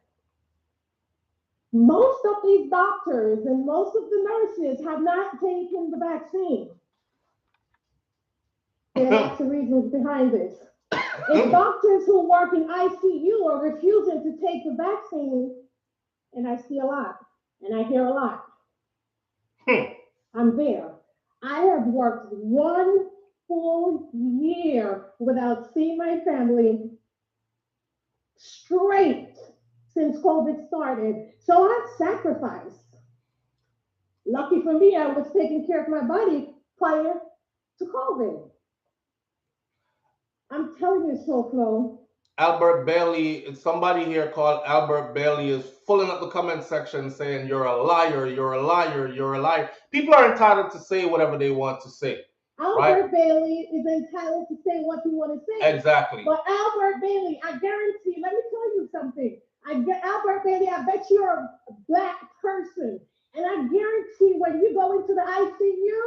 Speaker 8: most of these doctors and most of the nurses have not taken the vaccine. There are lots of reasons behind this. If doctors who work in ICU are refusing to take the vaccine, and I see a lot, and I hear a lot, I'm there. I have worked 1 full year without seeing my family straight since COVID started. So I've sacrificed. Lucky for me, I was taking care of my body prior to COVID. I'm telling you, SouFlo.
Speaker 1: Albert Bailey, somebody here called Albert Bailey is filling up the comment section saying you're a liar, you're a liar, you're a liar. People are entitled to say whatever they want to say.
Speaker 8: Albert
Speaker 1: Right?
Speaker 8: Bailey is entitled to say what he want to say.
Speaker 1: Exactly.
Speaker 8: But Albert Bailey, I guarantee, let me tell you something. Albert Bailey, I bet you're a black person. And I guarantee when you go into the ICU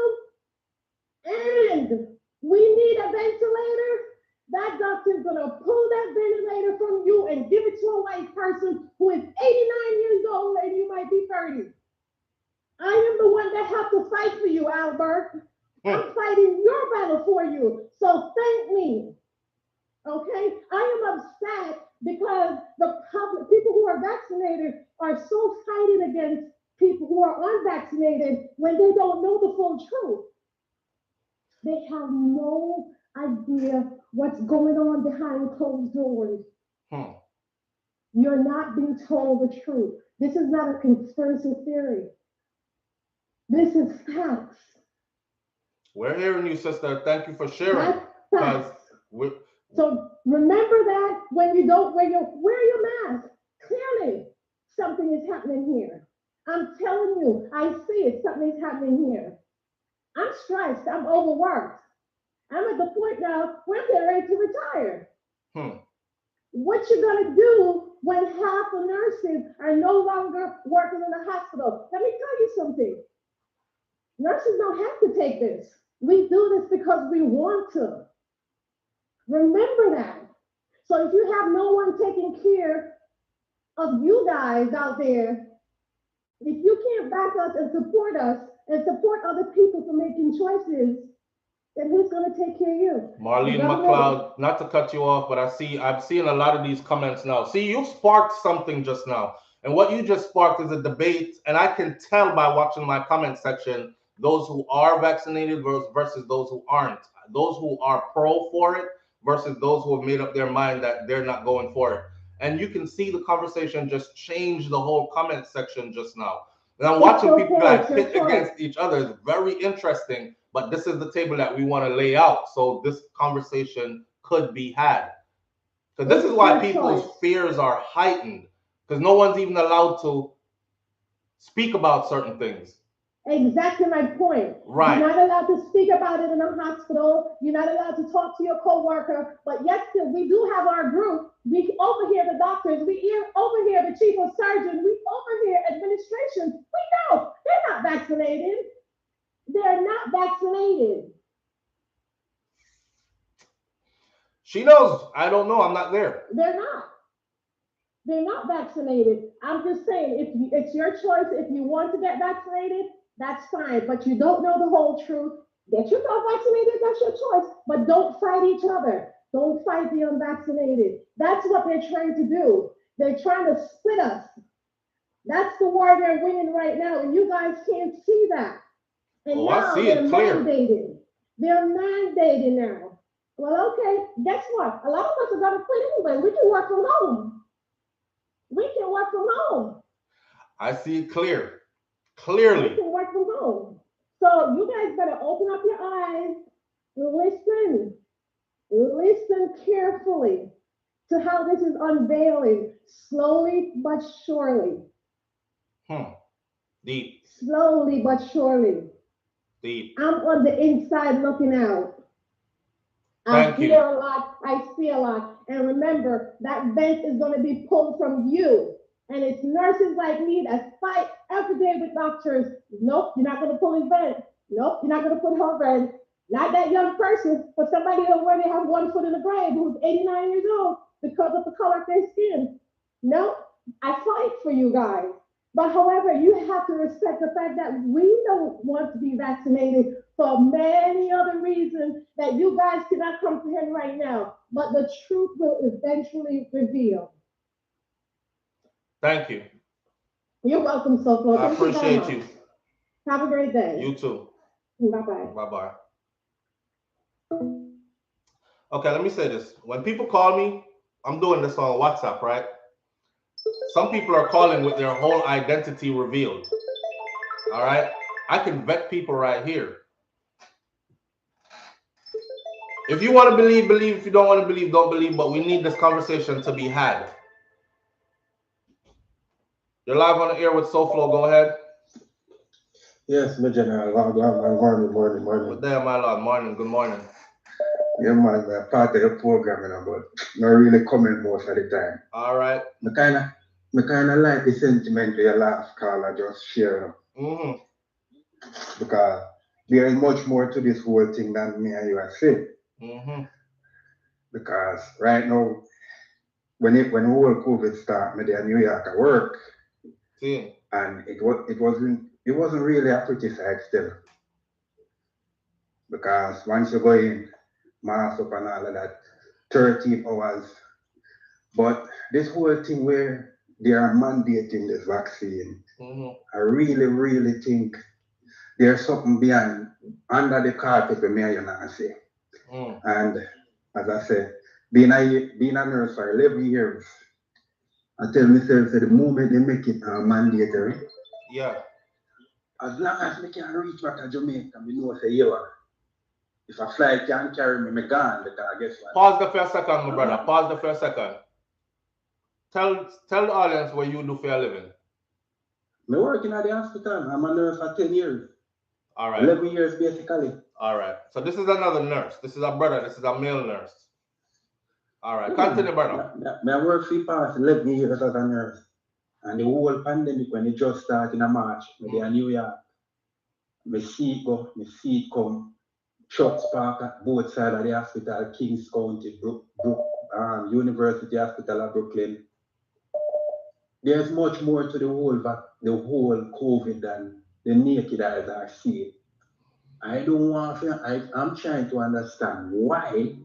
Speaker 8: and we need a ventilator, that doctor's gonna pull that ventilator from you and give it to a white person who is 89 years old and you might be 30. I am the one that have to fight for you, Albert. I'm fighting your battle for you. So thank me. Okay? I am upset because the public, people who are vaccinated are so fighting against people who are unvaccinated when they don't know the full truth. They have no idea what's going on behind closed doors. You're not being told the truth. This is not a conspiracy theory. This is facts.
Speaker 1: We're hearing you, sister. Thank you for sharing.
Speaker 8: That's facts. So remember that when you don't wear your mask, clearly something is happening here. I'm telling you, I see it. Something is happening here. I'm stressed. I'm overworked. I'm at the point now where I'm getting ready to retire. What you gonna do when half the nurses are no longer working in the hospital? Let me tell you something. Nurses don't have to take this. We do this because we want to. Remember that. So if you have no one taking care of you guys out there, if you can't back us and support other people for making choices, then who's going to take care of you?
Speaker 1: Marlene McLeod, not to cut you off, but I'm seeing a lot of these comments now. See, you sparked something just now. And what you just sparked is a debate. And I can tell by watching my comment section those who are vaccinated versus those who aren't, those who are pro for it versus those who have made up their mind that they're not going for it. And you can see the conversation just change the whole comment section just now. And I'm watching people like pit against each other. It's very interesting, but this is the table that we want to lay out so this conversation could be had. So this is why people's fears are heightened, because no one's even allowed to speak about certain things.
Speaker 8: Exactly my point.
Speaker 1: Right.
Speaker 8: You're not allowed to speak about it in a hospital. You're not allowed to talk to your coworker. But yes, still, we do have our group. We overhear the doctors. We overhear the chief of surgeons. We overhear administrations. We know they're not vaccinated. They're not vaccinated.
Speaker 1: She knows. I don't know. I'm not there.
Speaker 8: They're not. They're not vaccinated. I'm just saying, if it's your choice, if you want to get vaccinated, that's fine. But you don't know the whole truth. Get yourself vaccinated, that's your choice. But don't fight each other. Don't fight the unvaccinated. That's what they're trying to do. They're trying to split us. That's the war they're winning right now, and you guys can't see that. And now they're mandating. They're mandating now. Well, okay, guess what? A lot of us are going to quit anyway. We can work from home. We can work from home.
Speaker 1: I see it clearly.
Speaker 8: We can work from home. So you guys better open up your eyes, listen carefully to how this is unveiling, slowly but surely.
Speaker 1: Deep.
Speaker 8: Slowly but surely.
Speaker 1: Deep.
Speaker 8: I'm on the inside looking out. I hear a lot, I see a lot. And remember, that vent is going to be pulled from you. And it's nurses like me that fight every day with doctors. Nope, you're not going to pull his vent. Nope, you're not going to put her vent. Not that young person, but somebody who already have one foot in the grave who's 89 years old because of the color of their skin. Nope, I fight for you guys. But however, you have to respect the fact that we don't want to be vaccinated for many other reasons that you guys cannot comprehend right now. But the truth will eventually reveal.
Speaker 1: Thank you.
Speaker 8: You're welcome, SouFLo.
Speaker 1: I appreciate you.
Speaker 8: Have a great day.
Speaker 1: You too.
Speaker 8: Bye-bye.
Speaker 1: Bye-bye. Okay, let me say this. When people call me, I'm doing this on WhatsApp, right? Some people are calling with their whole identity revealed. All right? I can vet people right here. If you want to believe, believe. If you don't want to believe, don't believe. But we need this conversation to be had. You're live on the air with SouFLo. Go ahead.
Speaker 9: Yes, my general. Morning.
Speaker 1: Good day, my lord. Morning. Good morning.
Speaker 9: Yeah, man. I'm part of the program, you know, but not really coming most of the time.
Speaker 1: All right.
Speaker 9: I kind of like the sentiment of your last call I just shared. Because there is much more to this whole thing than me and you are saying. Because right now, when the whole COVID started, me there in New York at work, and it wasn't really a pretty sight still. Because once you go in, mask up and all of that, 13 hours. But this whole thing where they are mandating this vaccine, I really, really think there's something behind, under the carpet for me, you know, say. And as I said, being a nurse for 11 years, I tell myself that the moment they make it mandatory, as long as we can reach back to Jamaica, we know say, if a flight can't carry me, I'm gone, because I guess what?
Speaker 1: Pause the first second, my brother. Pause the first second. Tell the audience what you do for a living.
Speaker 9: I'm working at the hospital. I'm a nurse for 10 years.
Speaker 1: All right.
Speaker 9: 11 years, basically.
Speaker 1: All right. So this is another nurse. This is a brother. This is a male nurse. All right. Continue, brother.
Speaker 9: I work for past 11 years as a nurse. And the whole pandemic, when it just started in March, maybe in New York, I see it come. Trucks park at both sides of the hospital, Kings County, University Hospital of Brooklyn. There's much more to the whole COVID than the naked eyes are seeing. I'm trying to understand why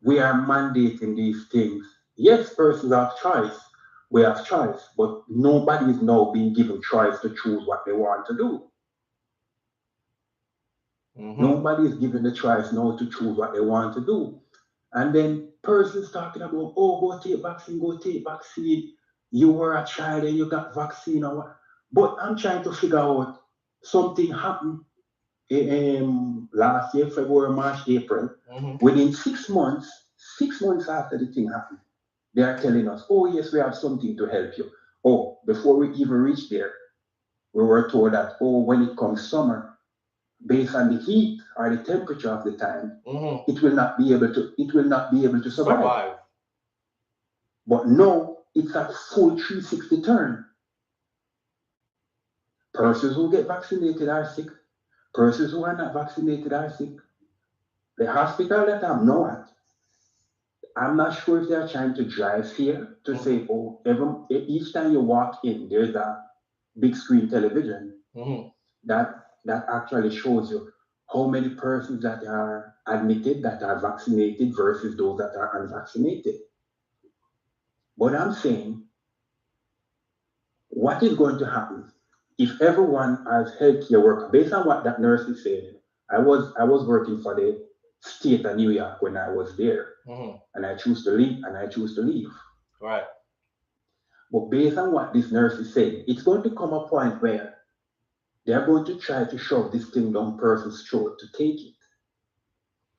Speaker 9: we are mandating these things. Yes, persons have choice. We have choice, but nobody is now being given choice to choose what they want to do. Nobody is given the choice now to choose what they want to do. And then persons talking about, oh, go take vaccine, go take vaccine. You were a child and you got vaccine or what. But I'm trying to figure out something happened last year, February, March, April. Within 6 months, 6 months after the thing happened, they are telling us, oh, yes, we have something to help you. Oh, before we even reached there, we were told that, oh, when it comes summer, based on the heat or the temperature of the time, it will not be able to survive. But no, it's a full 360 turn. Persons who get vaccinated are sick. Persons who are not vaccinated are sick. The hospital that I'm now at, I'm not sure if they're trying to drive fear to say, oh, each time you walk in, there's a big screen television that actually shows you how many persons that are admitted that are vaccinated versus those that are unvaccinated. But I'm saying, what is going to happen if everyone as healthcare worker, based on what that nurse is saying? I was working for the state of New York when I was there, and I choose to leave.
Speaker 1: Right.
Speaker 9: But based on what this nurse is saying, it's going to come a point where they're going to try to shove this thing down person's throat to take it.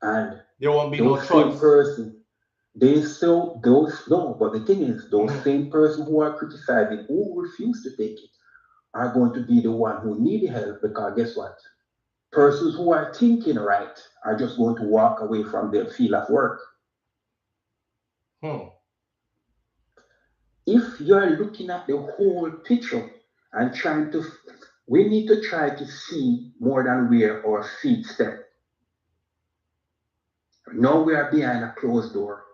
Speaker 9: And
Speaker 1: there won't be no choice.
Speaker 9: But the thing is, those same persons who are criticizing, who refuse to take it, are going to be the one who need help, because guess what? Persons who are thinking right are just going to walk away from their field of work. If you are looking at the whole picture and we need to try to see more than where our feet step. Now we are behind a closed door.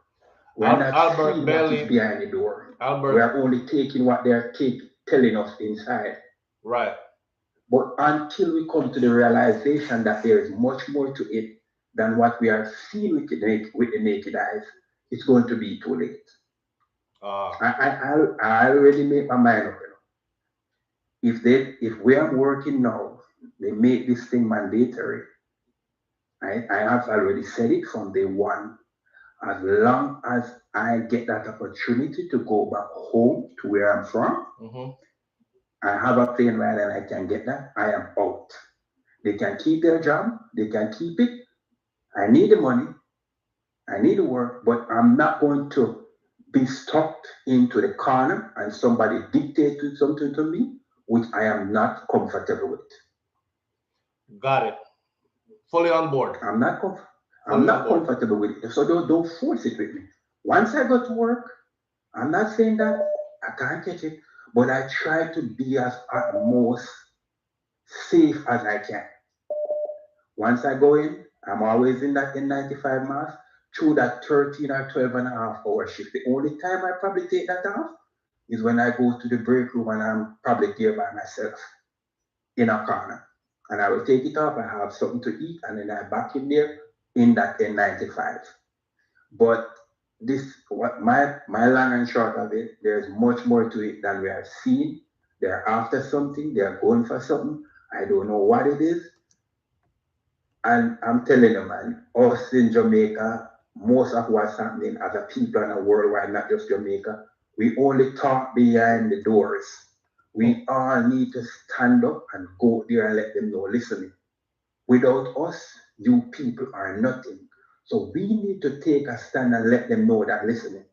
Speaker 9: We're not seeing what is behind the door. We are only taking what they are telling us inside.
Speaker 1: Right.
Speaker 9: But until we come to the realization that there is much more to it than what we are seeing with the naked eyes, it's going to be too late. I already made my mind up. If we are working now, they make this thing mandatory. I have already said it from day one. As long as I get that opportunity to go back home to where I'm from, I have a plane ride and I can get that, I am out. They can keep their job, they can keep it. I need the money, I need the work, but I'm not going to be stuck into the corner and somebody dictate something to me, which I am not comfortable with.
Speaker 1: Got it. Fully on board.
Speaker 9: I'm not comfortable with it. So don't force it with me. Once I go to work, I'm not saying that I can't catch it, but I try to be as at most safe as I can. Once I go in, I'm always in that N95 mask through that 13 or 12 and a half hour shift. The only time I probably take that off is when I go to the break room and I'm probably there by myself in a corner. And I will take it off, I have something to eat, and then I'm back in there in that N95. But my long and short of it, there's much more to it than we are seeing. They're after something, they're going for something. I don't know what it is. And I'm telling you, man, us in Jamaica, most of what's happening as a people and a worldwide, not just Jamaica, we only talk behind the doors. We all need to stand up and go there and let them know, listen, without us, you people are nothing. So we need to take a stand and let them know that, listen,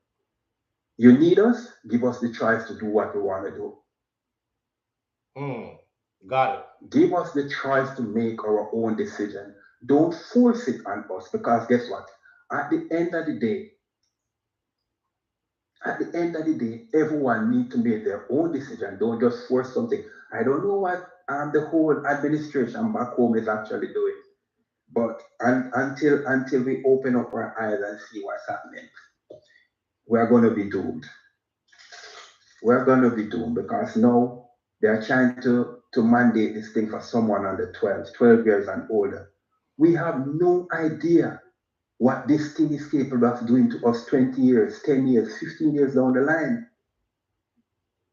Speaker 9: you need us, give us the choice to do what we want to do.
Speaker 1: Got it.
Speaker 9: Give us the choice to make our own decision. Don't force it on us, because guess what? At the end of the day, everyone needs to make their own decision. Don't just force something. I don't know what the whole administration back home is actually doing. But until we open up our eyes and see what's happening, we're going to be doomed. We're going to be doomed, because now they're trying to mandate this thing for someone under 12 years and older. We have no idea what this thing is capable of doing to us 20 years, 10 years, 15 years down the line.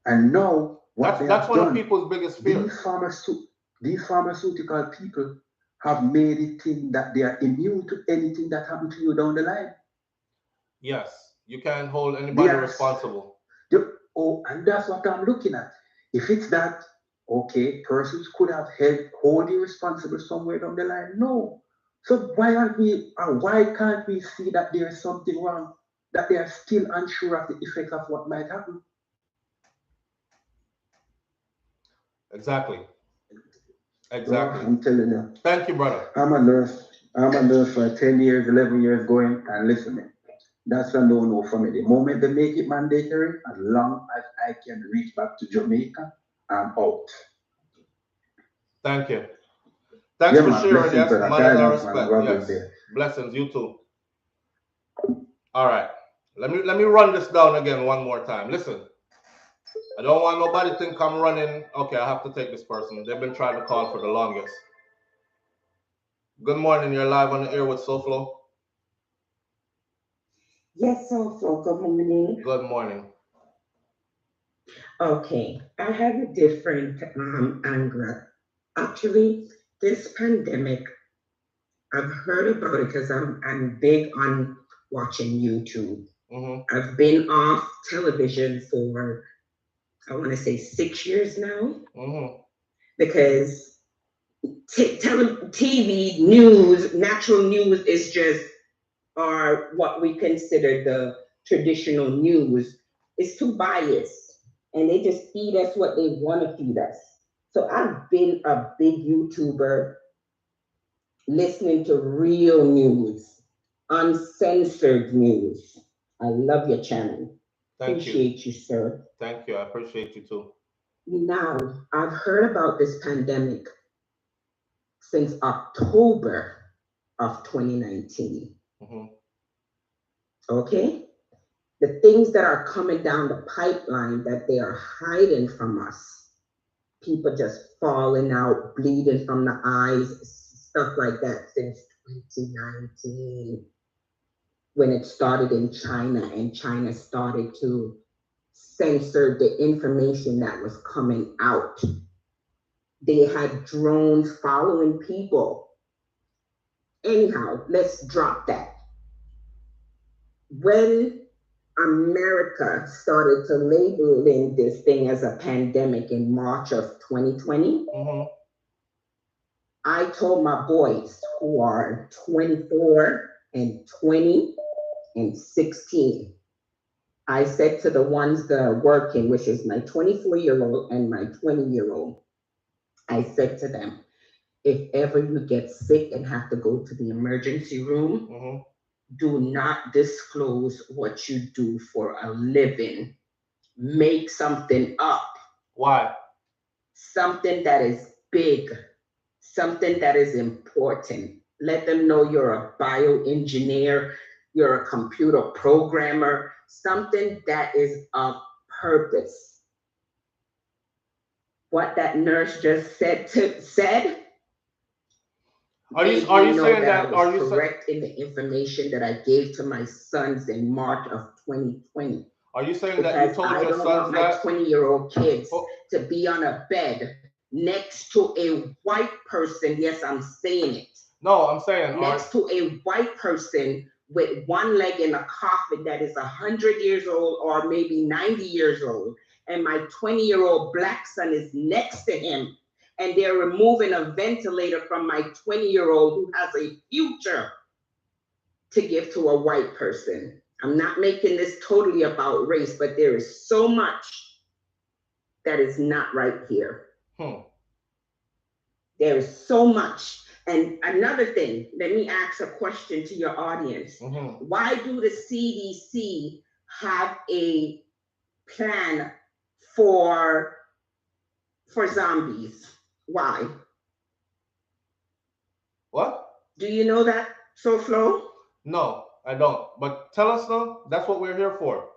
Speaker 9: And now,
Speaker 1: that's one of people's biggest fears.
Speaker 9: These pharmaceutical people have made it think that they are immune to anything that happened to you down the line.
Speaker 1: Yes, you can't hold anybody
Speaker 9: Yes.
Speaker 1: responsible.
Speaker 9: Oh, and that's what I'm looking at. If it's that, okay, persons could have hold you responsible somewhere down the line. No. So why aren't we, or why can't we see that there's something wrong, that they are still unsure of the effect of what might happen?
Speaker 1: Exactly.
Speaker 9: So
Speaker 1: Exactly.
Speaker 9: I'm telling you.
Speaker 1: Thank you, brother.
Speaker 9: I'm a nurse. I'm a nurse for 10 years, 11 years going, and listen, that's a no-no for me. The moment they make it mandatory, as long as I can reach back to Jamaica, I'm out.
Speaker 1: Thank you. Thanks for
Speaker 9: man,
Speaker 1: sharing.
Speaker 9: blessings,
Speaker 1: Yes,
Speaker 9: brother.
Speaker 1: manners and
Speaker 9: Guidance, man.
Speaker 1: respect.
Speaker 9: Have a good
Speaker 1: Yes,
Speaker 9: day.
Speaker 1: blessings. You too. All right. Let me run this down again one more time. Listen, I don't want nobody to think I'm running. Okay, I have to take this person. They've been trying to call for the longest. Good morning. You're live on the air with SouFlo.
Speaker 10: Yes, SouFlo, good morning.
Speaker 1: Good morning.
Speaker 10: Okay, I have a different angle. Actually, this pandemic, I've heard about it because I'm big on watching YouTube. I've been off television for, I want to say 6 years now, because TV news, natural news is just, or what we consider the traditional news, is too biased, and they just feed us what they want to feed us. So I've been a big YouTuber, listening to real news, uncensored news. I love your channel. Appreciate you, sir.
Speaker 1: Thank you. I appreciate you too.
Speaker 10: Now, I've heard about this pandemic since October of 2019. Okay? The things that are coming down the pipeline that they are hiding from us, people just falling out, bleeding from the eyes, stuff like that, since 2019, when it started in China, and China started to censor the information that was coming out. They had drones following people. Anyhow, let's drop that. When America started to labeling this thing as a pandemic in March of 2020, I told my boys, who are 24 and 20 and 16, I said to the ones that are working, which is my 24-year-old and my 20-year-old, I said to them, if ever you get sick and have to go to the emergency room, do not disclose what you do for a living. Make something up.
Speaker 1: Why?
Speaker 10: Something that is big, something that is important. Let them know you're a bioengineer, you're a computer programmer, something that is of purpose. What that nurse just said.
Speaker 1: Are you saying that
Speaker 10: I was correct in the information that I gave to my sons in March of 2020?
Speaker 1: Are you saying that you told your sons that? I don't want
Speaker 10: my 20-year-old kids to be on a bed next to a white person. Yes, I'm saying it.
Speaker 1: No, I'm saying
Speaker 10: next to a white person with one leg in a coffin that is 100 years old or maybe 90 years old, and my 20-year-old black son is next to him, and they're removing a ventilator from my 20-year-old who has a future to give to a white person. I'm not making this totally about race, but there is so much that is not right here. There is so much. And another thing, let me ask a question to your audience. Why do the CDC have a plan for zombies? Why?
Speaker 1: What?
Speaker 10: Do you know that, SouFlo?
Speaker 1: No, I don't. But tell us though. That's what we're here for.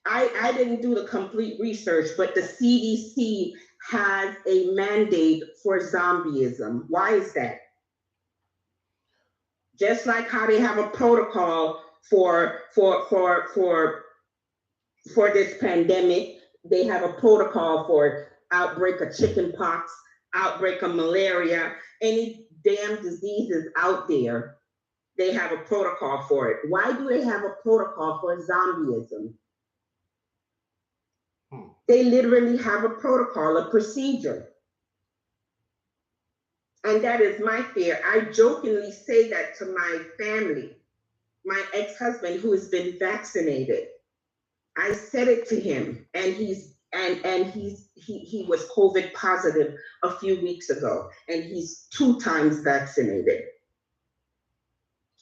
Speaker 10: I didn't do the complete research, but the CDC has a mandate for zombieism. Why is that? Just like how they have a protocol for this pandemic, they have a protocol for outbreak of chickenpox, outbreak of malaria, any damn diseases out there, they have a protocol for it. Why do they have a protocol for zombieism? They literally have a protocol, a procedure. And that is my fear. I jokingly say that to my family, my ex-husband who has been vaccinated. I said it to him, and he was COVID positive a few weeks ago, and he's 2 times vaccinated.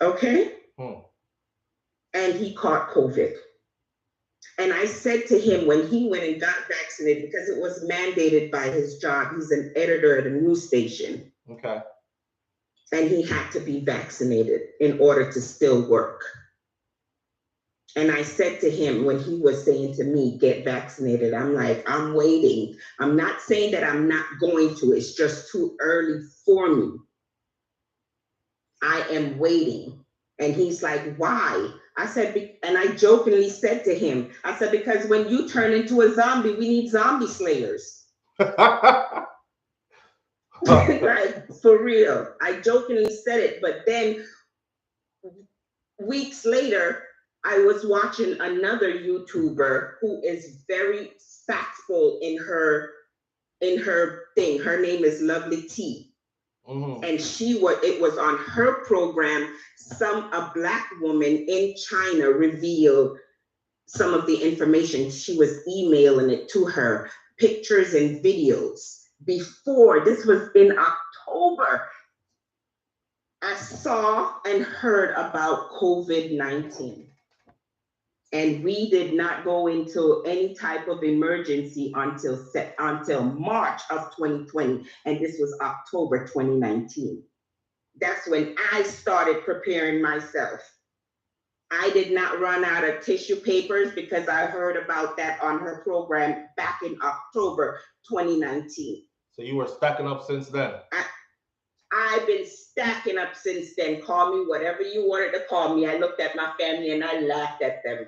Speaker 10: Okay? And he caught COVID. And I said to him when he went and got vaccinated, because it was mandated by his job, he's an editor at a news station.
Speaker 1: Okay.
Speaker 10: And he had to be vaccinated in order to still work. And I said to him when he was saying to me, get vaccinated, I'm like, I'm waiting. I'm not saying that I'm not going to, it's just too early for me. I am waiting. And he's like, why? I said, and I jokingly said to him, I said, because when you turn into a zombie, we need zombie slayers. Like, for real. I jokingly said it, but then weeks later, I was watching another YouTuber who is very factful in her thing. Her name is Lovely T. And it was on her program, a Black woman in China revealed some of the information. She was emailing it to her, pictures and videos. Before, this was in October, I saw and heard about COVID-19. And we did not go into any type of emergency until March of 2020. And this was October 2019. That's when I started preparing myself. I did not run out of tissue papers because I heard about that on her program back in October 2019.
Speaker 1: So you were stacking up since then?
Speaker 10: I've been stacking up since then. Call me whatever you wanted to call me. I looked at my family and I laughed at them.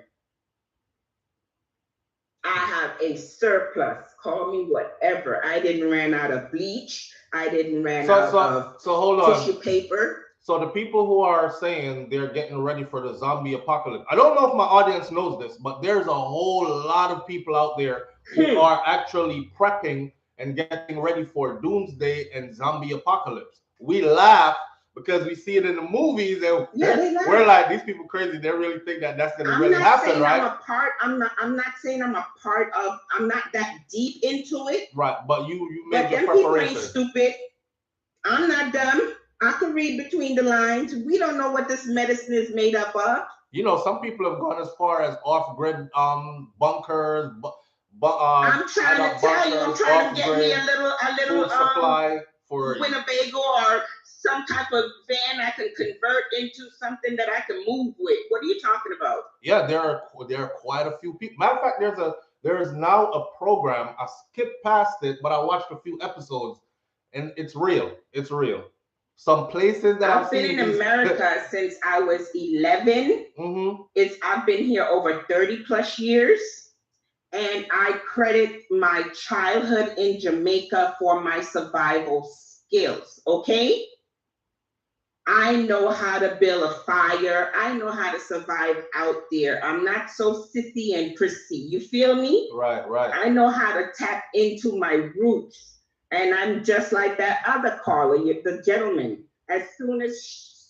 Speaker 10: I have a surplus. Call me whatever. I didn't run out of bleach. I didn't run out of
Speaker 1: hold on.
Speaker 10: tissue paper.
Speaker 1: So the people who are saying they're getting ready for the zombie apocalypse, I don't know if my audience knows this, but there's a whole lot of people out there who are actually prepping and getting ready for doomsday and zombie apocalypse. We laugh because we see it in the movies, and we're like, these people crazy. They really think that that's going to really happen, right?
Speaker 10: I'm not saying I'm a part of. I'm not that deep into it.
Speaker 1: Right, but you made your
Speaker 10: preparation. People ain't stupid. I'm not dumb. I can read between the lines. We don't know what this medicine is made up of.
Speaker 1: You know, some people have gone as far as off-grid bunkers.
Speaker 10: I'm trying to tell you, I'm trying to get me a little
Speaker 1: supply for
Speaker 10: Winnebago or some type of van I can convert into something that I can move with. What are you talking about?
Speaker 1: Yeah, there are quite a few people. Matter of fact, there is now a program. I skipped past it, but I watched a few episodes, and it's real. It's real. Some places that
Speaker 10: I've been in America since I was 11. I've been here over 30 plus years. And I credit my childhood in Jamaica for my survival skills, okay? I know how to build a fire. I know how to survive out there. I'm not so sissy and prissy. You feel me?
Speaker 1: Right, right.
Speaker 10: I know how to tap into my roots. And I'm just like that other caller, the gentleman. As soon as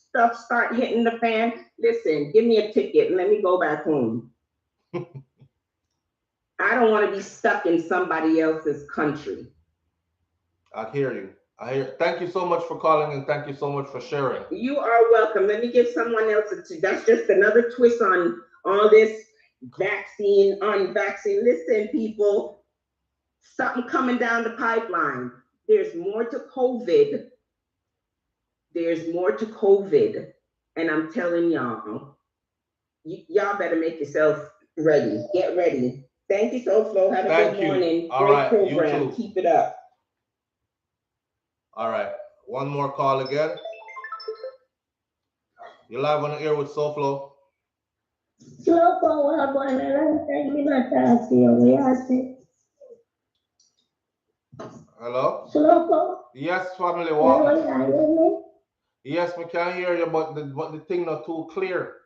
Speaker 10: stuff start hitting the fan, listen, give me a ticket and let me go back home. I don't want to be stuck in somebody else's country.
Speaker 1: I hear you. Thank you so much for calling, and thank you so much for sharing.
Speaker 10: You are welcome. Let me give someone else that's just another twist on all this vaccine, unvaccine. Listen, people, something coming down the pipeline. There's more to COVID. There's more to COVID. And I'm telling y'all, y'all better make yourself ready. Get ready. Thank you, SouFlo. Have a good morning. Great program. Keep it up.
Speaker 1: All right. One more call again. You're live on the air with SouFlo.
Speaker 8: SouFlo, what I'm going to
Speaker 1: Hello?
Speaker 8: SouFlo?
Speaker 1: Yes, family.
Speaker 8: What?
Speaker 1: Yes, we can hear you, but the thing not too clear.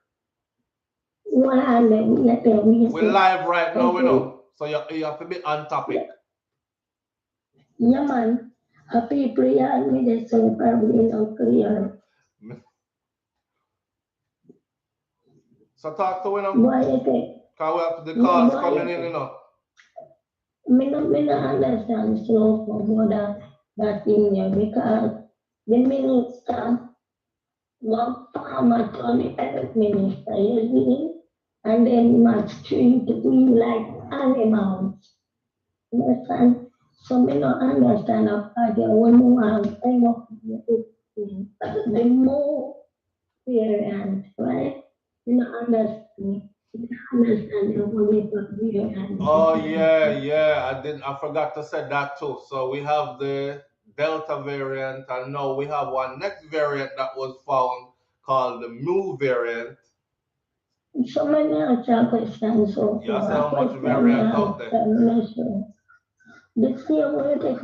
Speaker 8: What are them? Let them
Speaker 1: We're live right now, we
Speaker 8: okay.
Speaker 1: know. So you have to be on topic.
Speaker 8: Yeah, man. A people here me the so probably not clear.
Speaker 1: So talk to we now.
Speaker 8: Why you think?
Speaker 1: Cause we have the
Speaker 8: Yeah,
Speaker 1: calls
Speaker 8: why
Speaker 1: coming
Speaker 8: you
Speaker 1: in,
Speaker 8: think?
Speaker 1: you know.
Speaker 8: Me no understand so for that thing here because the minister, one farmer told me health minister, you see, and then must treat we like animals. Understand? So me no understand about the when you have kind of the more variant, right? You know understand. You understand the way for variant.
Speaker 1: Oh yeah. I forgot to say that too. So we have the Delta variant, and now we have one next variant that was found called the Mu variant.
Speaker 8: So many answer questions so
Speaker 1: You see
Speaker 8: far.
Speaker 1: how
Speaker 8: A
Speaker 1: much
Speaker 8: question me
Speaker 1: variant out there.
Speaker 8: answer. The same way they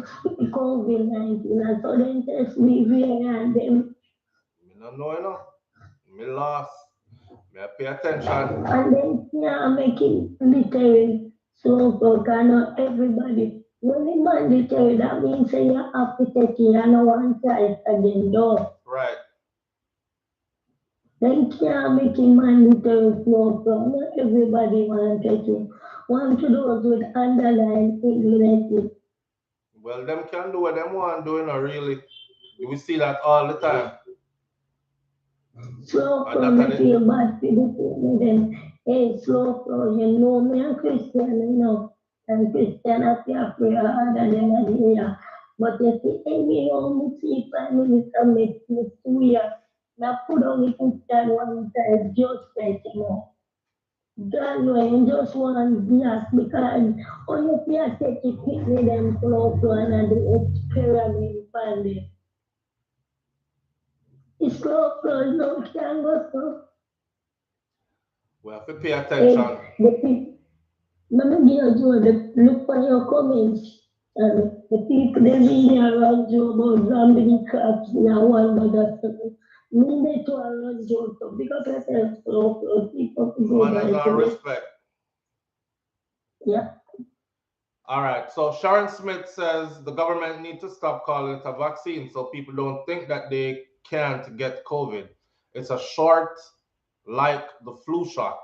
Speaker 8: COVID-19, and so then test me variant them.
Speaker 1: Me no know, you know. Me lost. Me I pay attention.
Speaker 8: And then yeah, making literally so for not everybody. When the mandatory, that means say you have to take it and no one tries again though.
Speaker 1: Right.
Speaker 8: Then can't make it mandatory flow from not everybody want to take it. Want to do with underlying illness.
Speaker 1: Well, them can do what them want doing, or really. We see that all the time.
Speaker 8: Slow
Speaker 1: And
Speaker 8: flow,
Speaker 1: that are
Speaker 8: me feel bad for the people then. Hey, slow flow, you know me a Christian, you know. And Christian I feel prayer harder than a day. But you see, any old see Prime Minister make me swear. Now put on the Christian one time, just like you know. God know, you just want black because all you feel take it quickly, them slow flow and the experiment on it. It's slow flow, no can go so.
Speaker 1: we have to pay
Speaker 8: Hey,
Speaker 1: attention.
Speaker 8: the people, let me give you the look for your comments. The people they really around you about zombie cops now one by that. Me they to around you so because I said so people to go
Speaker 1: Manners
Speaker 8: by
Speaker 1: and
Speaker 8: to
Speaker 1: respect.
Speaker 8: yeah.
Speaker 1: All right. So Sharon Smith says the government need to stop calling it a vaccine so people don't think that they can't get COVID. It's a short, like the flu shot.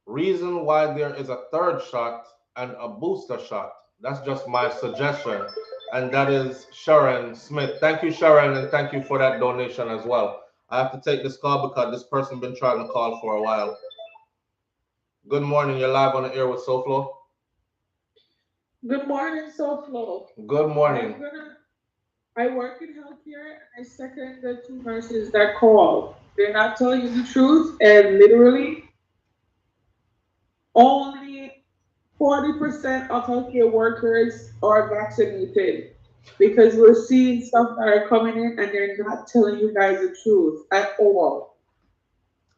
Speaker 1: Reason why there is a third shot and a booster shot. That's just my suggestion. And that is Sharon Smith. Thank you, Sharon, and thank you for that donation as well. I have to take this call because this person been trying to call for a while. Good morning. You're live on the air with SouFlo.
Speaker 5: Good morning, SouFlo.
Speaker 1: Good morning.
Speaker 5: I work in healthcare and I second the two nurses that call. They're not telling you the truth, and literally only 40% of healthcare workers are vaccinated because we're seeing stuff that are coming in and they're not telling you guys the truth at all.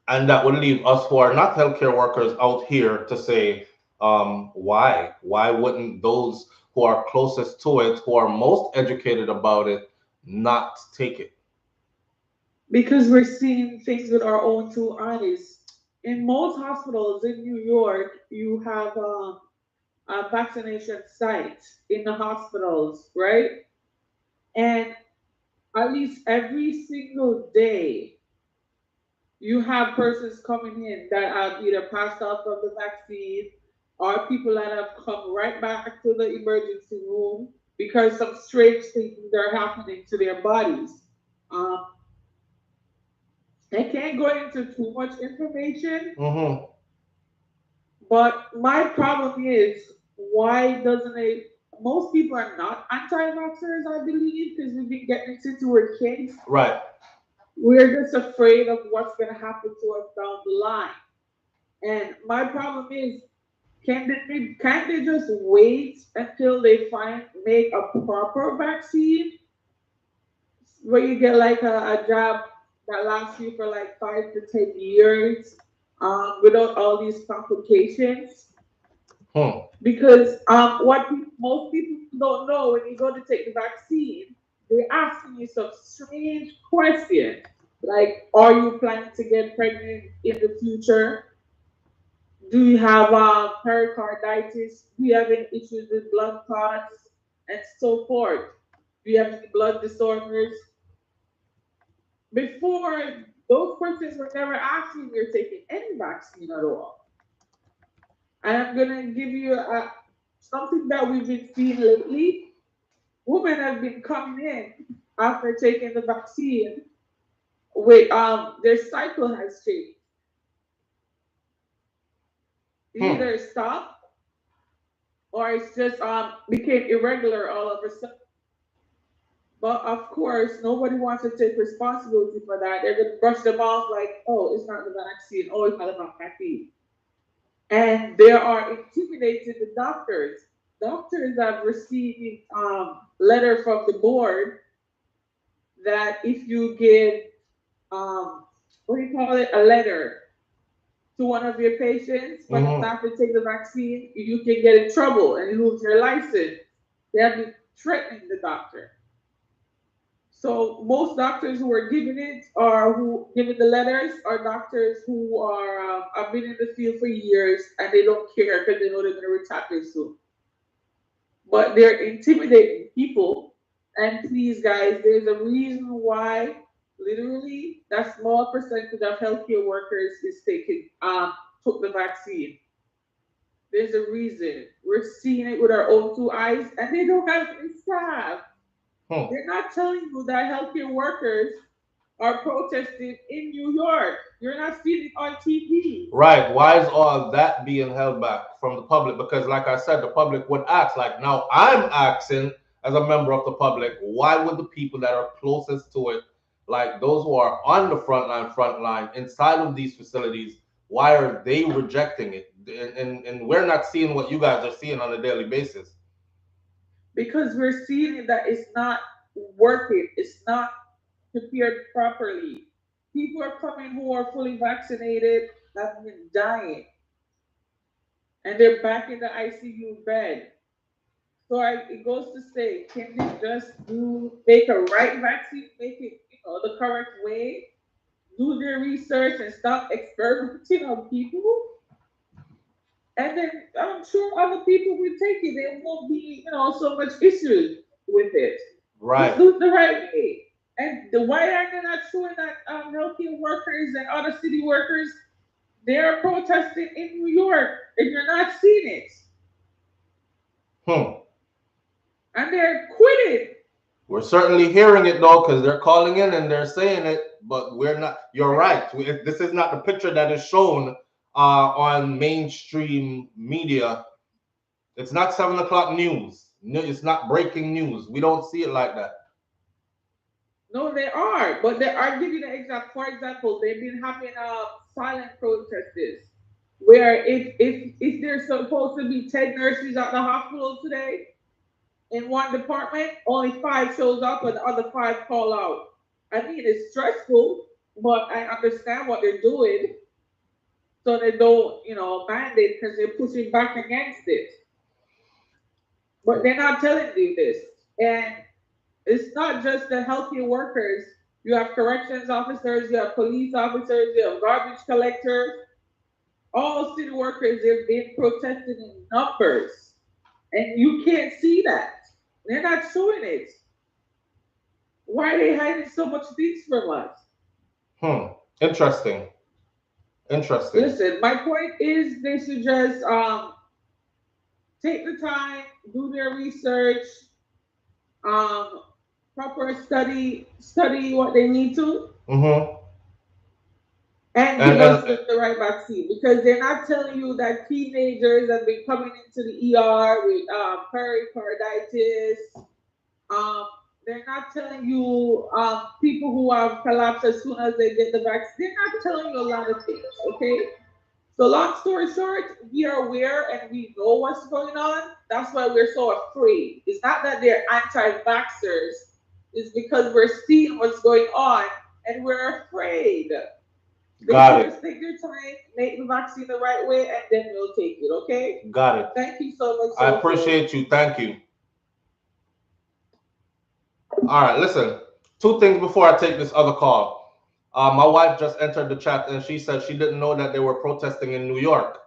Speaker 1: And that would leave us who are not healthcare workers out here to say, why? Why wouldn't those who are closest to it, who are most educated about it, not take it?
Speaker 5: Because we're seeing things with our own two eyes. In most hospitals in New York, you have a vaccination site in the hospitals, right? And at least every single day, you have persons coming in that have either passed out from the vaccine or people that have come right back to the emergency room because some strange things are happening to their bodies. Um, I can't go into too much information, but my problem is why doesn't it? Most people are not anti-vaxxers, I believe, because we've been getting it since we were kids.
Speaker 1: Right.
Speaker 5: We're just afraid of what's going to happen to us down the line. And my problem is, can't they just wait until they make a proper vaccine where you get like a job that lasts you for like 5 to 10 years without all these complications? Because what most people don't know when you go to take the vaccine, they're asking you some strange questions. Like, are you planning to get pregnant in the future? Do you have pericarditis? Do you have any issues with blood clots and so forth? Do you have any blood disorders? Before, those questions were never asked when you're taking any vaccine at all. And I'm gonna give you something that we've been seeing lately. Women have been coming in after taking the vaccine with their cycle has changed. Either stopped or it's just became irregular all of a sudden. But of course, nobody wants to take responsibility for that. They're gonna brush them off like, oh, it's not the vaccine. Oh, it's not about vaccine. And they are intimidating the doctors. Doctors have received letter from the board that if you give what do you call it, a letter to one of your patients for them not to take the vaccine, you can get in trouble and lose your license. They have been threatening the doctor. So most doctors who are giving it or who giving the letters are doctors who are have been in the field for years and they don't care because they know they're going to retire soon. But they're intimidating people. And please, guys, there's a reason why literally that small percentage of healthcare workers is took the vaccine. There's a reason. We're seeing it with our own two eyes, and they don't have any staff. They're not telling you that healthcare workers are protesting in New York. You're not seeing it on TV.
Speaker 1: Right. Why is all that being held back from the public? Because, like I said, the public would ask. Like now, I'm asking as a member of the public, why would the people that are closest to it, like those who are on the front line, inside of these facilities, why are they rejecting it? And we're not seeing what you guys are seeing on a daily basis.
Speaker 5: Because we're seeing that it's not working. It's not prepared properly. People are coming who are fully vaccinated have been dying. And they're back in the ICU bed. So it goes to say, can they just make a right vaccine, make it the correct way, do their research and stop experimenting on people? And then I'm sure other people will take it. There won't be, so much issues with it.
Speaker 1: Right.
Speaker 5: Just do it the right way. And why are they not showing that healthcare workers and other city workers, they are protesting in New York and you're not seeing it? And they're quitting.
Speaker 1: We're certainly hearing it though, because they're calling in and they're saying it, but we're not. You're right. This is not the picture that is shown on mainstream media. It's not 7 o'clock news. It's not breaking news. We don't see it like that.
Speaker 5: No, they are, but they are giving an example. For example, they've been having silent protests where if there's supposed to be 10 nurses at the hospital today in one department, only 5 shows up and the other 5 call out. I mean, it's stressful, but I understand what they're doing. So they don't, mandate because they're pushing back against it. But they're not telling you this. And it's not just the healthcare workers. You have corrections officers, you have police officers, you have garbage collectors. All city workers have been protesting in numbers. And you can't see that. They're not showing it. Why are they hiding so much things from us?
Speaker 1: Interesting.
Speaker 5: Listen, my point is they should just take the time, do their research, proper study what they need to, and give us the right vaccine. Because they're not telling you that teenagers have been coming into the ER with pericarditis. They're not telling you people who have collapsed as soon as they get the vaccine. They're not telling you a lot of things, okay? So long story short, we are aware and we know what's going on. That's why we're so afraid. It's not that they're anti-vaxxers. It's because we're seeing what's going on and we're afraid.
Speaker 1: Got it.
Speaker 5: Just take your time, make the vaccine the right way, and then we'll take it, okay?
Speaker 1: Got it.
Speaker 5: Thank you so much.
Speaker 1: I appreciate you. Thank you. All right, listen. Two things before I take this other call. My wife just entered the chat and she said she didn't know that they were protesting in New York.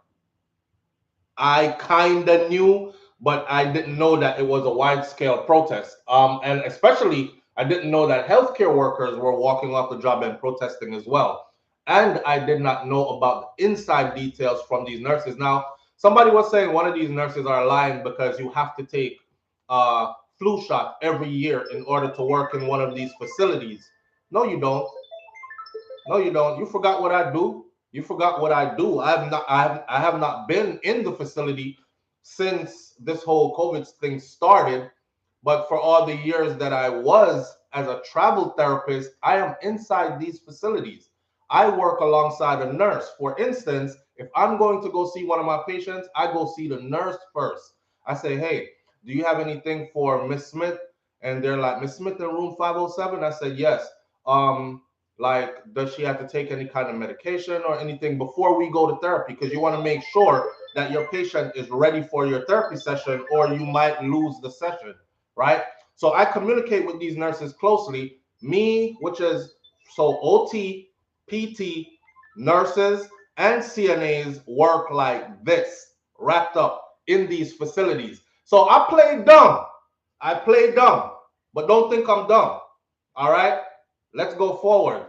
Speaker 1: I kind of knew, but I didn't know that it was a wide scale protest. And especially, I didn't know that healthcare workers were walking off the job and protesting as well. And I did not know about the inside details from these nurses. Now, somebody was saying one of these nurses are lying because you have to take a flu shot every year in order to work in one of these facilities. No, you don't. No, you don't. You forgot what I do. You forgot what I do. I have not been in the facility since this whole COVID thing started. But for all the years that I was as a travel therapist, I am inside these facilities. I work alongside a nurse. For instance, if I'm going to go see one of my patients, I go see the nurse first. I say, hey, do you have anything for Miss Smith? And they're like, Miss Smith in room 507? I said, yes. Like, does she have to take any kind of medication or anything before we go to therapy? Because you want to make sure that your patient is ready for your therapy session, or you might lose the session, right? So I communicate with these nurses closely. Me, which is so OT, PT, nurses, and CNAs work like this, wrapped up in these facilities. So I play dumb. I play dumb, but don't think I'm dumb. All right? Let's go forward.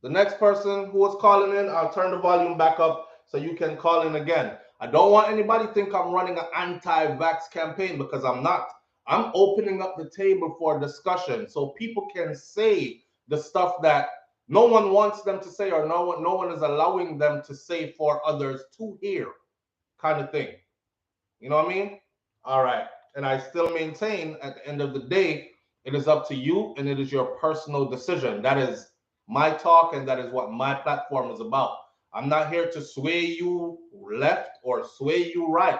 Speaker 1: The next person who was calling in, I'll turn the volume back up so you can call in again. I don't want anybody to think I'm running an anti-vax campaign, because I'm not. I'm opening up the table for discussion so people can say the stuff that no one wants them to say, or no one is allowing them to say for others to hear, kind of thing. You know what I mean? All right. And I still maintain at the end of the day, it is up to you and it is your personal decision. That is my talk, and that is what my platform is about. I'm not here to sway you left or sway you right.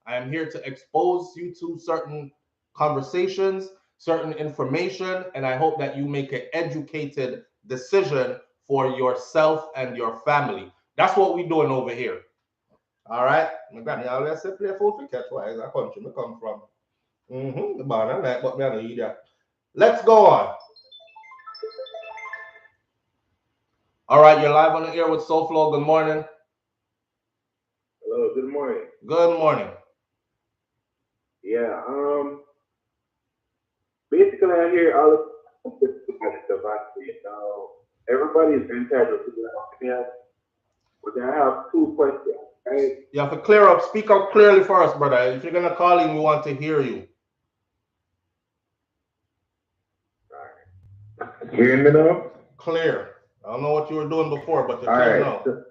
Speaker 1: I am here to expose you to certain conversations, certain information, and I hope that you make an educated decision for yourself and your family. That's what we're doing over here. All right. My granny always say play fool for catch wise. That country me come from. The barn and that, but me I don't eat that. Let's go on. All right, you're live on the air with SouFLo. Good morning.
Speaker 11: Hello, good morning.
Speaker 1: Good morning.
Speaker 11: Yeah, basically I hear all of the vaccine now. Everybody's entitled to their opinion, but I have two questions, right?
Speaker 1: You have to clear up, speak up clearly for us, brother. If you're gonna call in, we want to hear you.
Speaker 11: All right. Hearing me now?
Speaker 1: Clear. I don't know what you were doing before, but you're
Speaker 11: All
Speaker 1: clear
Speaker 11: right.
Speaker 1: now.
Speaker 11: So,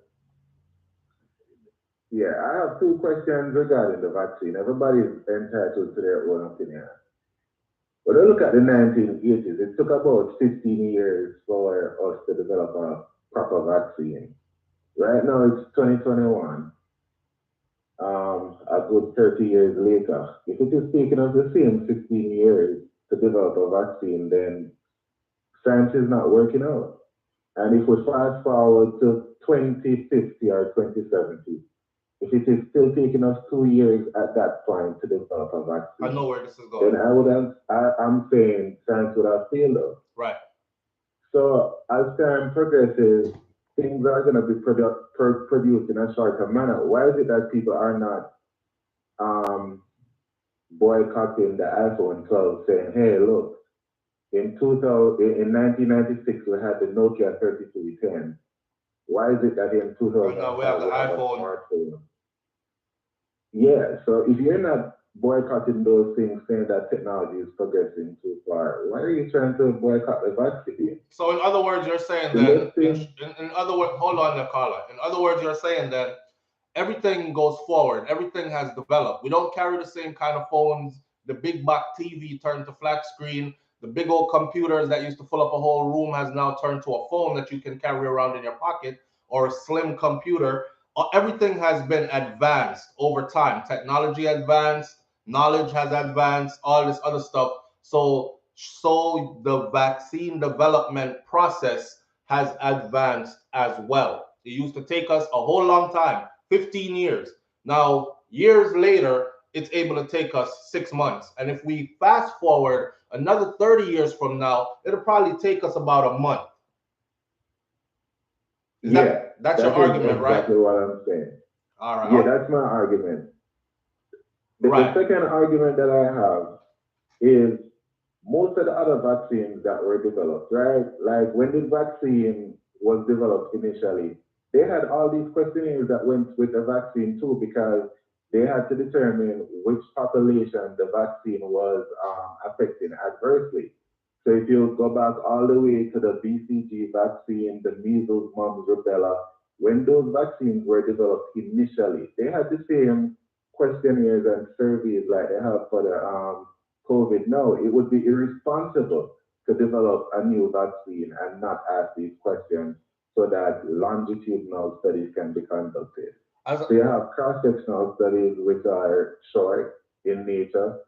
Speaker 11: yeah, I have two questions regarding the vaccine. Everybody's entitled to their own opinion. When I look at the 1980s, it took about 15 years for us to develop a proper vaccine. Right now it's 2021. A good 30 years later. If it is taking us the same 15 years to develop a vaccine, then science is not working out. And if we fast forward to 2050 or 2070, if it is still taking us 2 years at that point to develop a vaccine,
Speaker 1: I know where this is going.
Speaker 11: then I'm saying science would have failed us.
Speaker 1: Right.
Speaker 11: So as time progresses, things are going to be produced in a shorter manner. Why is it that people are not boycotting the iPhone 12, saying, hey, look, in 1996, we had the Nokia 3310. Why is it that in 2005
Speaker 1: now we have the
Speaker 11: a
Speaker 1: iPhone.
Speaker 11: smartphone? Yeah, so if you're not boycotting those things, saying that technology is progressing too far, why are you trying to boycott the vaccine?
Speaker 1: So in other words, you're saying that, in other words, hold on there, Carla. In other words, you're saying that everything goes forward. Everything has developed. We don't carry the same kind of phones. The big back TV turned to flat screen. The big old computers that used to fill up a whole room has now turned to a phone that you can carry around in your pocket, or a slim computer. Everything has been advanced over time. Technology advanced, knowledge has advanced, all this other stuff. So the vaccine development process has advanced as well. It used to take us a whole long time, 15 years. Now, years later, it's able to take us 6 months. And if we fast forward another 30 years from now, it'll probably take us about a month. That's your argument, right?
Speaker 11: Exactly what I'm saying.
Speaker 1: All right.
Speaker 11: Yeah, that's my argument. The second argument that I have is most of the other vaccines that were developed, right? Like when the vaccine was developed initially, they had all these questionnaires that went with the vaccine too, because they had to determine which population the vaccine was affecting adversely. So if you go back all the way to the BCG vaccine, the measles, mumps, rubella, when those vaccines were developed initially, they had the same questionnaires and surveys like they have for the COVID. No, it would be irresponsible to develop a new vaccine and not ask these questions so that longitudinal studies can be conducted. So you have cross-sectional studies which are short in nature,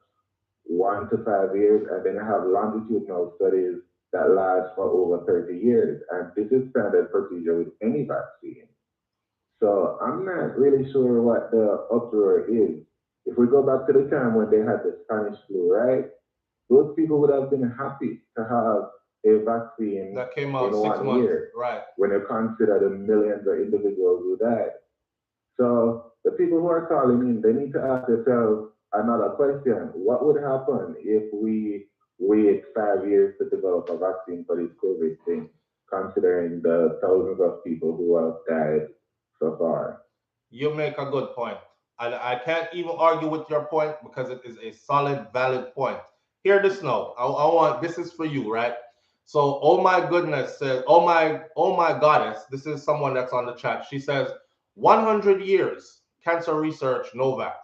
Speaker 11: 1 to 5 years, and then you have longitudinal studies that last for over 30 years. And this is standard procedure with any vaccine. So I'm not really sure what the uproar is. If we go back to the time when they had the Spanish flu, right? Those people would have been happy to have a vaccine
Speaker 1: that came out
Speaker 11: in
Speaker 1: 6
Speaker 11: 1
Speaker 1: months,
Speaker 11: year,
Speaker 1: right?
Speaker 11: When you consider the millions of individuals who died. So the people who are calling in, they need to ask themselves another question. What would happen if we wait 5 years to develop a vaccine for this COVID thing, considering the thousands of people who have died so far?
Speaker 1: You make a good point. I can't even argue with your point because it is a solid, valid point. Hear this now. I want, this is for you, right? So, oh my goodness says, oh my goddess, this is someone that's on the chat. She says, 100 years, cancer research, no vax.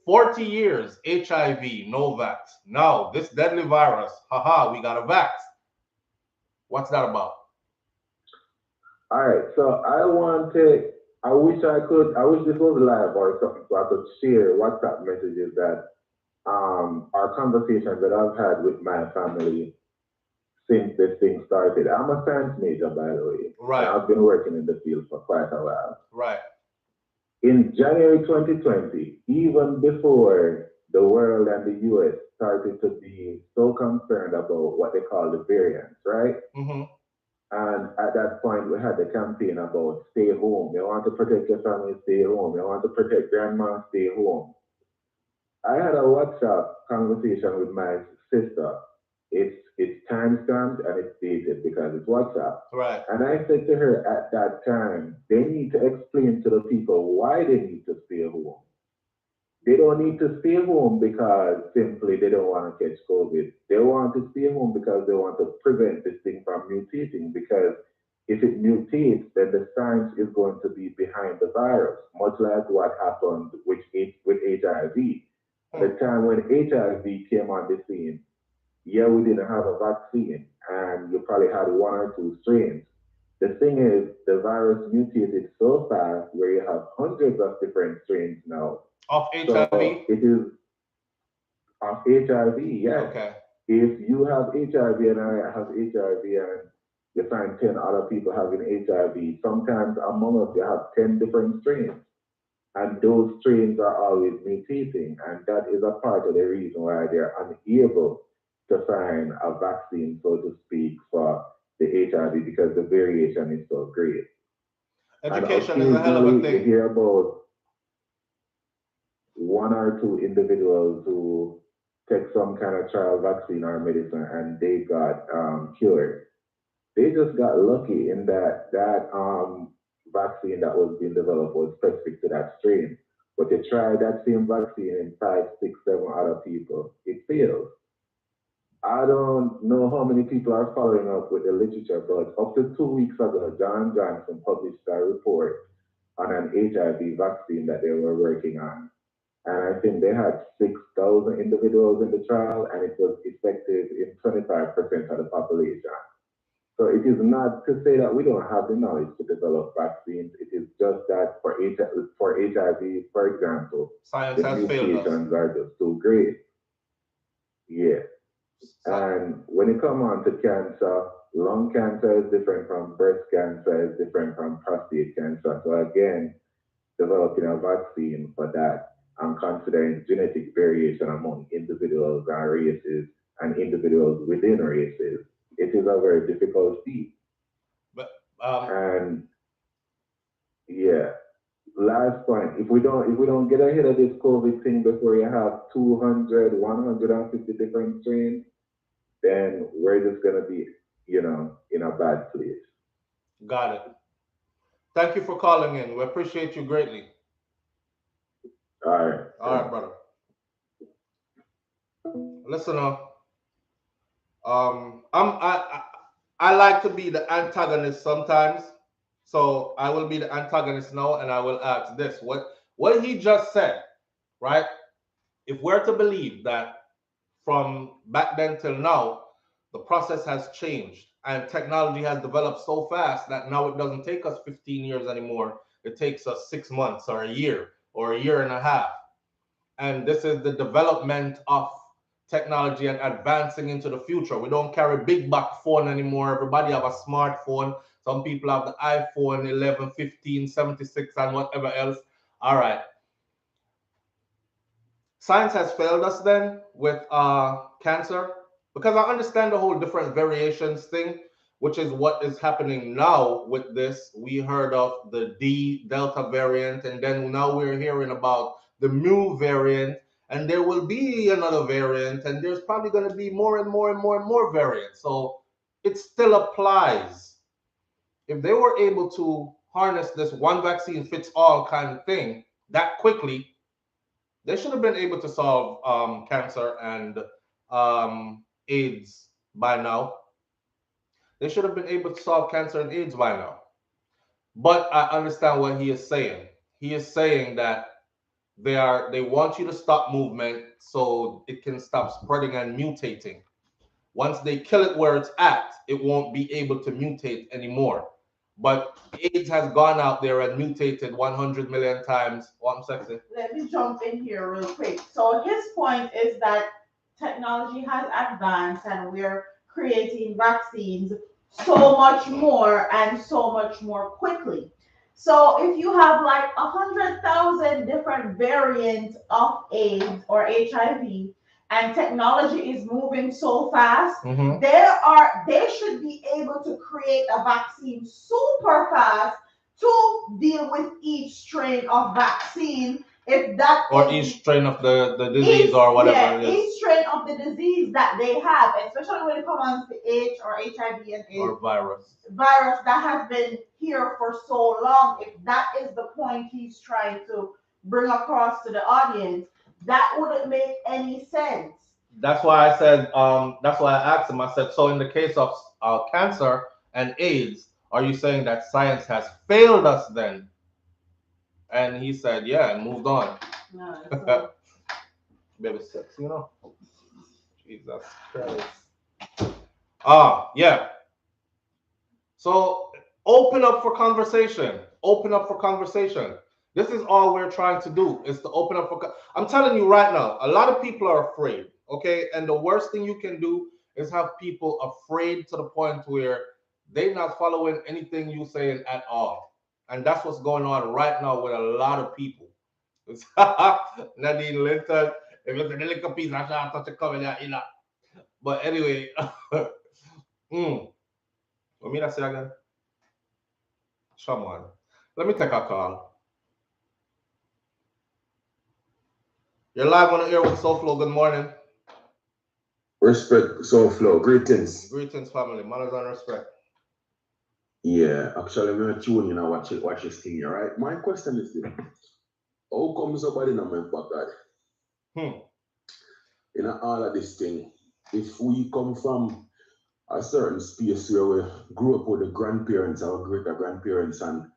Speaker 1: 40 years, HIV, no vax. Now, this deadly virus, haha, we got a vax. What's that about?
Speaker 11: All right, so I wish this was live or something so I could share WhatsApp messages that are conversations that I've had with my family since this thing started. I'm a science major, by the way.
Speaker 1: Right.
Speaker 11: And I've been working in the field for quite a while.
Speaker 1: Right.
Speaker 11: In January 2020, even before the world and the US started to be so concerned about what they call the variants, right?
Speaker 1: Mm-hmm.
Speaker 11: And at that point, we had the campaign about stay home. You want to protect your family, stay home. You want to protect grandma, stay home. I had a WhatsApp conversation with my sister. It's timestamped and it's dated because it's WhatsApp.
Speaker 1: Right.
Speaker 11: And I said to her at that time, they need to explain to the people why they need to stay home. They don't need to stay home because simply they don't want to catch COVID. They want to stay home because they want to prevent this thing from mutating. Because if it mutates, then the science is going to be behind the virus, much like what happened with HIV. The time when HIV came on the scene, yeah, we didn't have a vaccine, and you probably had 1 or 2 strains. The thing is, the virus mutated so fast where you have hundreds of different strains now.
Speaker 1: Of HIV?
Speaker 11: So it is of HIV, yes.
Speaker 1: Okay.
Speaker 11: If you have HIV and I have HIV and you find 10 other people having HIV, sometimes among us you have 10 different strains. And those strains are always mutating, and that is a part of the reason why they're unable to find a vaccine, so to speak, for the HIV because the variation is so great.
Speaker 1: Education is a hell of a thing.
Speaker 11: You hear about 1 or 2 individuals who take some kind of trial vaccine or medicine and they got cured. They just got lucky in that vaccine that was being developed was specific to that strain. But they tried that same vaccine in 5, 6, 7 other people. It failed. I don't know how many people are following up with the literature, but up to 2 weeks ago, John Johnson published a report on an HIV vaccine that they were working on. And I think they had 6,000 individuals in the trial, and it was effective in 25% of the population. So it is not to say that we don't have the knowledge to develop vaccines. It is just that for HIV, for example,
Speaker 1: science
Speaker 11: the
Speaker 1: has failed us.
Speaker 11: mutations are just too great. Yeah. And when it comes on to cancer, lung cancer is different from breast cancer, is different from prostate cancer. So again, developing a vaccine for that and considering genetic variation among individuals and races and individuals within races, it is a very difficult feat.
Speaker 1: But
Speaker 11: and yeah, last point, if we don't get ahead of this COVID thing before you have 200, 150 different strains, then we're just gonna be, in a bad place.
Speaker 1: got it. Thank you for calling in. We appreciate you greatly.
Speaker 11: All right.
Speaker 1: All right, brother. Listen up. I like to be the antagonist sometimes, so I will be the antagonist now, and I will ask this: what he just said, right? If we're to believe that from back then till now, the process has changed and technology has developed so fast that now it doesn't take us 15 years anymore. It takes us 6 months or a year or a year and a half. And this is the development of technology and advancing into the future. We don't carry big back phone anymore. Everybody have a smartphone. Some people have the iPhone 11, 15, 76, and whatever else. All right. Science has failed us then with cancer, because I understand the whole different variations thing, which is what is happening now with this. We heard of the Delta variant, and then now we're hearing about the Mu variant, and there will be another variant, and there's probably going to be more and more and more and more variants. So it still applies. If they were able to harness this one vaccine fits all kind of thing that quickly, they should have been able to solve cancer and AIDS by now. They should have been able to solve cancer and AIDS by now. But I understand what he is saying. He is saying that they want you to stop movement so it can stop spreading and mutating. Once they kill it where it's at, it won't be able to mutate anymore. But AIDS has gone out there and mutated 100 million times. What I'm saying?
Speaker 12: Let me jump in here real quick. So his point is that technology has advanced and we're creating vaccines so much more and so much more quickly. So if you have like 100,000 different variants of AIDS or HIV, and technology is moving so fast, they should be able to create a vaccine super fast to deal with each strain of vaccine. If that
Speaker 1: or each strain of the disease or whatever it is.
Speaker 12: Each strain of the disease that they have, especially when it comes to H or HIV and AIDS
Speaker 1: or virus
Speaker 12: that has been here for so long. If that is the point he's trying to bring across to the audience, that wouldn't make any sense.
Speaker 1: That's why I said, that's why I asked him. I said, so in the case of cancer and AIDS, are you saying that science has failed us then? And he said, yeah, and moved on. No, baby sex, Jesus Christ. Yeah. So open up for conversation. Open up for conversation. This is all we're trying to do, is to open up for. I'm telling you right now, a lot of people are afraid. Okay, and the worst thing you can do is have people afraid to the point where they're not following anything you saying at all, and that's what's going on right now with a lot of people. Nadine Linton, if it's a little piece, I shall touch a cover there. But anyway, let me say again. Someone, let me take a call. You're live on the air with SouFLo. Good morning.
Speaker 13: Respect, SouFLo. Greetings.
Speaker 1: Greetings, family. Manners and respect.
Speaker 13: Yeah, actually, I'm going to tune in and watch this thing here, right? My question is this. How come somebody not meant for God? In all of this thing, if we come from a certain space where we grew up with the grandparents, our greater-grandparents, and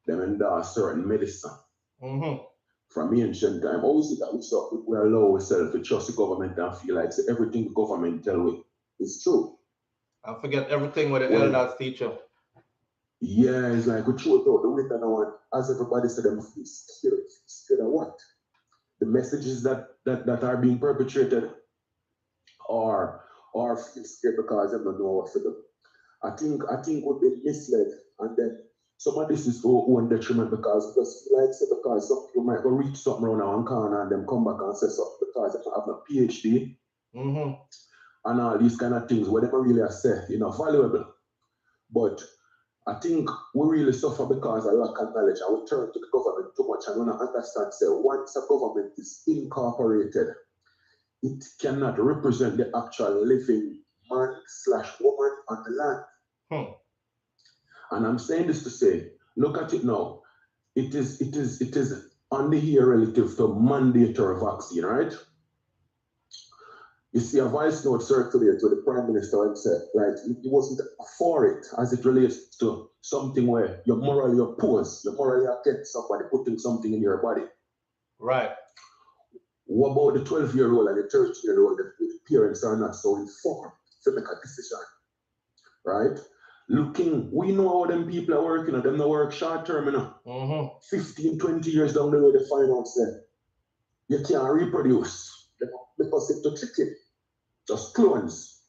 Speaker 13: them endorse certain medicine, from ancient time, how is it that we allow ourselves to trust the government and feel like everything the government tell we is true?
Speaker 1: I forget everything what the elders teach you.
Speaker 13: Yeah, it's like we throw it out the window now, as everybody said, them scared of what? The messages that are being perpetrated are feel scared because they don't know what to do. I think we've been misled, and then some of this is for own detriment because some people might go reach something around one corner and then come back and say something because they have a PhD and all these kind of things, whatever really I say, valuable. But I think we really suffer because of lack of knowledge and we turn to the government too much and we don't understand, say, once a government is incorporated, it cannot represent the actual living man/woman on the land. And I'm saying this to say, look at it now. It is on the here relative to mandatory vaccine, right? You see a voice note circulated to the Prime Minister and said, like, he wasn't for it as it relates to something where you're morally opposed, you're morally against somebody putting something in your body.
Speaker 1: Right.
Speaker 13: What about the 12-year-old and the 13-year-old? The parents are not so informed to make a decision, right? We know how them people are working, them no work short term, 15, 20 years down the road, they find out that you can't reproduce. Because it's toxic, just clones.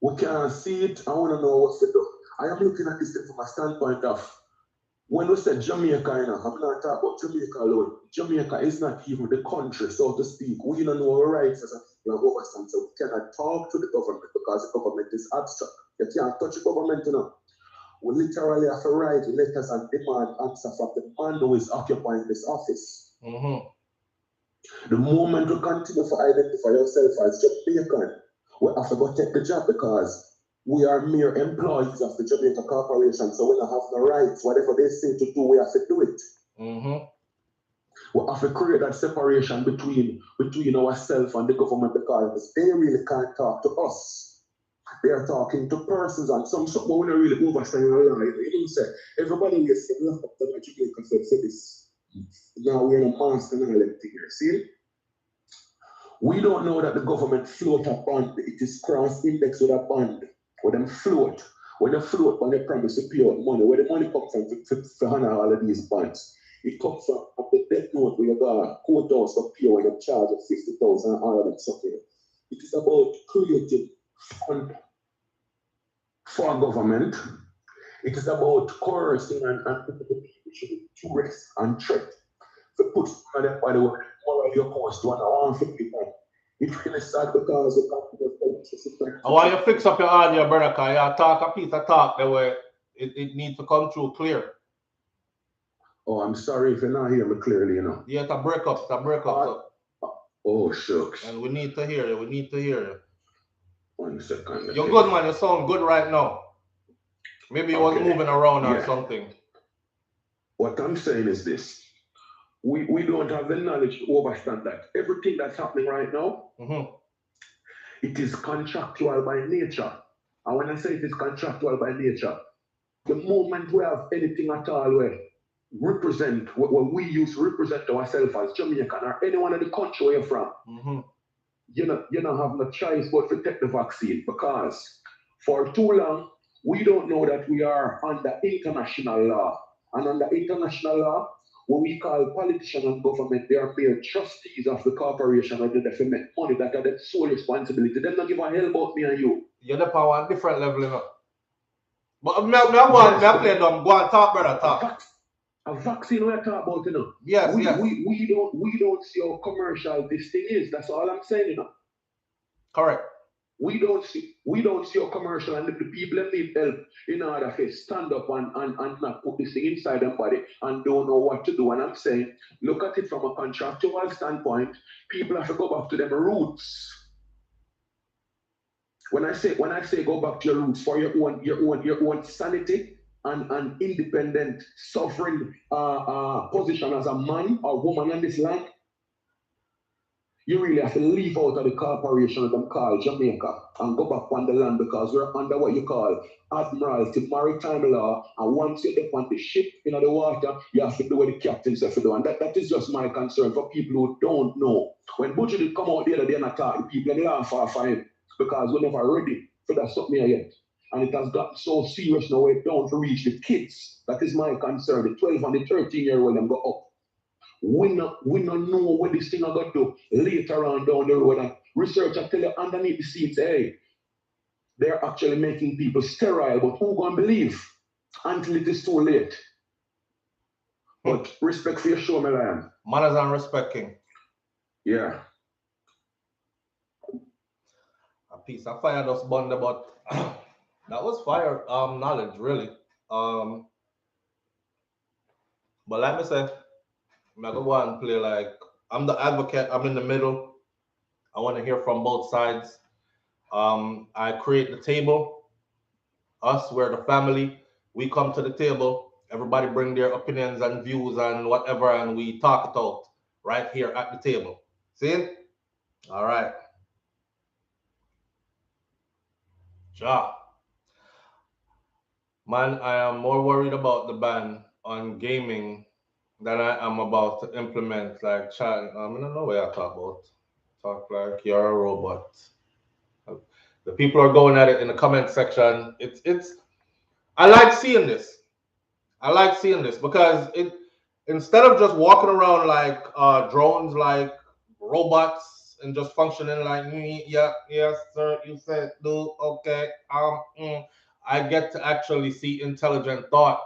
Speaker 13: We can't see it. I want to know what to do. I am looking at this thing from a standpoint of when we say Jamaica, I'm not talking about Jamaica alone. Jamaica is not even the country, so to speak. We don't know our rights as a people of overstand, so we cannot talk to the government because the government is abstract. You can't touch the government, We literally have to write letters and demand answer from the man who is occupying this office. The moment we continue to identify ourselves as Jamaican, we have to go take the job because we are mere employees of the Jamaica Corporation, so we don't have no rights. Whatever they say to do, we have to do it. We have to create that separation between ourselves and the government because they really can't talk to us. They are talking to persons and some we don't really overstand our life. You know, say everybody is locked up to Jamaica said this. Now we're in a master knowledge here. See? We don't know that the government float a bond. It is cross-indexed with a bond. When them float. When they float, when they promise to pay out money, where the money comes from to honor all of these bonds. It comes from the debt note where you got courthouse to pay when you charge of 50,000 and all of that stuff. It is about creating fund for government. It is about coercing and putting the people to rest and threat. To put some of them by the way, morally opposed to 150 people. It's really sad because
Speaker 1: I want you to fix up your audio, brother, because you talk a piece of talk the way it needs to come through clear.
Speaker 13: Oh, I'm sorry if you're not hearing me clearly,
Speaker 1: Yeah, it's a break up.
Speaker 13: Oh, shucks.
Speaker 1: And we need to hear you.
Speaker 13: 1 second.
Speaker 1: You're good, man. You sound good right now. Maybe you was moving around or something.
Speaker 13: What I'm saying is this. We don't have the knowledge to understand that everything that's happening right now, it is contractual by nature. And when I say it is contractual by nature, the moment we have anything at all where represent what we use to represent ourselves as Jamaican or anyone in the country where you're from, you don't have no choice but to take the vaccine because for too long we don't know that we are under international law. And under international law, what we call politicians and government, they are mere trustees of the corporation and they make money that are their sole responsibility. They don't give a hell about me and you.
Speaker 1: You're the power on different level, But I'm playing them. Go and talk, brother, talk.
Speaker 13: A vaccine we're talking about,
Speaker 1: Yes,
Speaker 13: we don't see how commercial this thing is. That's all I'm saying,
Speaker 1: Correct.
Speaker 13: We don't see your commercial and the people that need help in order to stand up and not put this thing inside their body and don't know what to do. And I'm saying, look at it from a contractual standpoint, people have to go back to their roots. When I say go back to your roots for your own sanity and independent sovereign position as a man or woman on this land, you really have to leave out of the corporation of them called Jamaica and go back on the land because we're under what you call Admiralty Maritime Law. And once you're up on the ship in the water, you have to do what the captains have to do. And that is just my concern for people who don't know. When Butcher did come out the other day and attack people and laugh off him because we're never ready for that something here yet. And it has gotten so serious now we're down to reach the kids. That is my concern. The 12 and the 13-year-old them go up. We don't know what this thing I got to later on down the road. And researchers tell you underneath the scenes, hey, they're actually making people sterile, but who gonna believe? until it is too late. But respect for your show, my lion.
Speaker 1: Manners and respect, King.
Speaker 13: Yeah.
Speaker 1: A piece of fire just burned, but that was fire knowledge, really. But like I said, I'm gonna go and play like I'm the advocate. I'm in the middle. I want to hear from both sides. I create the table. Us, we're the family. We come to the table. Everybody bring their opinions and views and whatever, and we talk it out right here at the table. See? All right. Ja. Man, I am more worried about the ban on gaming than I am about to implement like chat. I don't know what I talk about. Talk like you're a robot. The people are going at it in the comment section. It's I like seeing this. I like seeing this because it instead of just walking around like drones, like robots, and just functioning like me, yeah, yes, sir, you said do okay. I get to actually see intelligent thought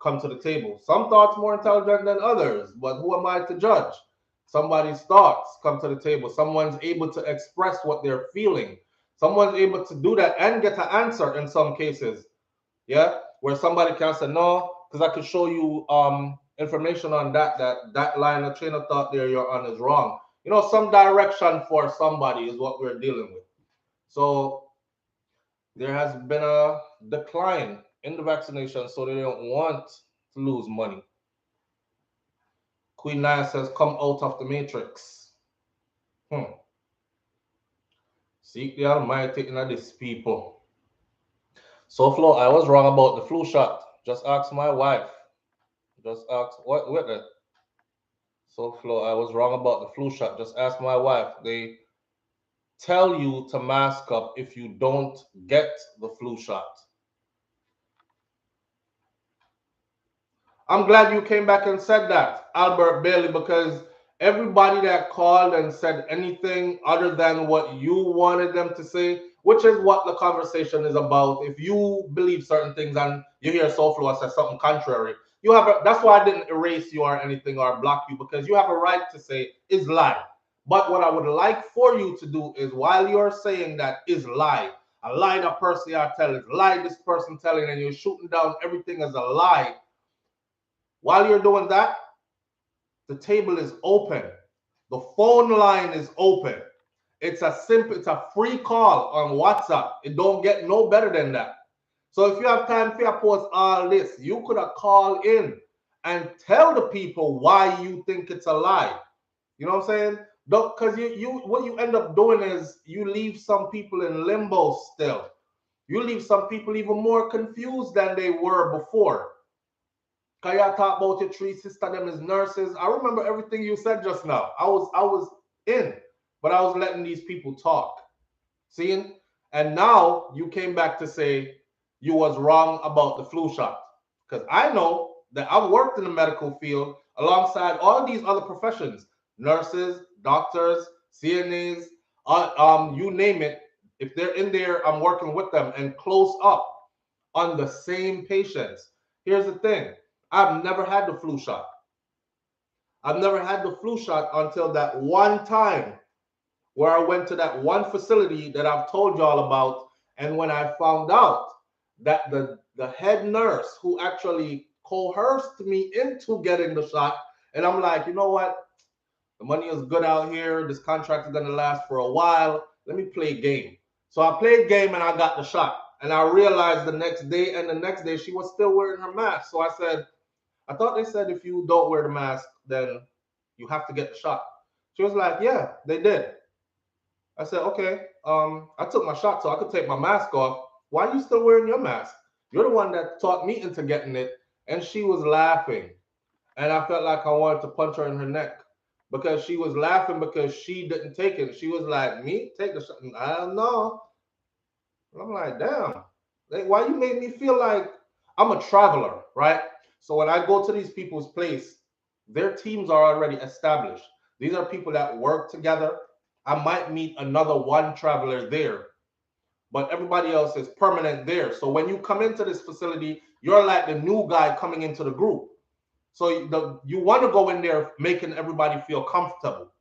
Speaker 1: come to the table. Some thoughts more intelligent than others, but who am I to judge? Somebody's thoughts come to the table. Someone's able to express what they're feeling. Someone's able to do that and get an answer in some cases. Yeah, where somebody can say no, because I could show you information on that line of train of thought there you're on is wrong. You know, some direction for somebody is what we're dealing with. So there has been a decline in the vaccination, so they don't want to lose money. Queen Naya says, come out of the matrix. Seek the Almighty in this people. So Flo, I was wrong about the flu shot. Just ask my wife. Just ask what with it. So Flo, I was wrong about the flu shot. Just ask my wife. They tell you to mask up if you don't get the flu shot. I'm glad you came back and said that, Albert Bailey, because everybody that called and said anything other than what you wanted them to say, which is what the conversation is about. If you believe certain things and you hear SouFLo say something contrary, you have that's why I didn't erase you or anything or block you, because you have a right to say is lie. But what I would like for you to do is, while you're saying that is lie, a lie that person are telling, lie this person telling, and you're shooting down everything as a lie. While you're doing that, the table is open. The phone line is open. It's a free call on WhatsApp. It don't get no better than that. So if you have time for your post all this, you could have called in and tell the people why you think it's a lie. You know what I'm saying? Because you what you end up doing is you leave some people in limbo still. You leave some people even more confused than they were before. Cause y'all talk about your three sister them as nurses. I remember everything you said just now. I was in, but I was letting these people talk. Seeing? And now you came back to say you was wrong about the flu shot. Because I know that I've worked in the medical field alongside all these other professions, nurses, doctors, CNAs, you name it. If they're in there, I'm working with them and close up on the same patients. Here's the thing. I've never had the flu shot. I've never had the flu shot until that one time where I went to that one facility that I've told y'all about. And when I found out that the head nurse who actually coerced me into getting the shot, and I'm like, you know what? The money is good out here. This contract is going to last for a while. Let me play a game. So I played game and I got the shot. And I realized the next day and the next day she was still wearing her mask. So I said, I thought they said if you don't wear the mask, then you have to get the shot. She was like, yeah, they did. I said, okay, I took my shot so I could take my mask off. Why are you still wearing your mask? You're the one that talked me into getting it. And she was laughing. And I felt like I wanted to punch her in her neck because she was laughing because she didn't take it. She was like, me? Take the shot? I don't know. And I'm like, damn. Like, why you made me feel like I'm a traveler, right? So when I go to these people's place, their teams are already established. These are people that work together. I might meet another one traveler there, but everybody else is permanent there. So when you come into this facility, you're like the new guy coming into the group. So you want to go in there making everybody feel comfortable.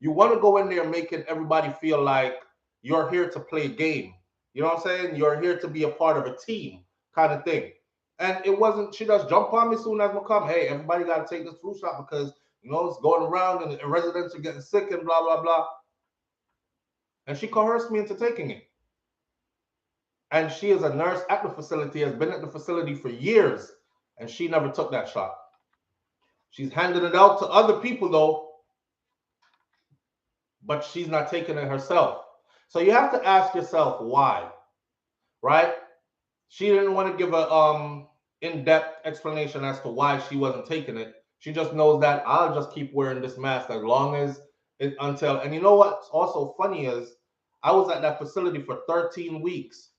Speaker 1: You want to go in there making everybody feel like you're here to play a game. You know what I'm saying? You're here to be a part of a team kind of thing. And it wasn't, she just jumped on me as soon as I come. Hey, everybody got to take this flu shot because, you know, it's going around and residents are getting sick and blah, blah, blah. And she coerced me into taking it. And she is a nurse at the facility, has been at the facility for years, and she never took that shot. She's handing it out to other people though, but she's not taking it herself. So you have to ask yourself why, right? She didn't want to give a in-depth explanation as to why she wasn't taking it. She just knows that I'll just keep wearing this mask as long as it until. And you know what's also funny is I was at that facility for 13 weeks,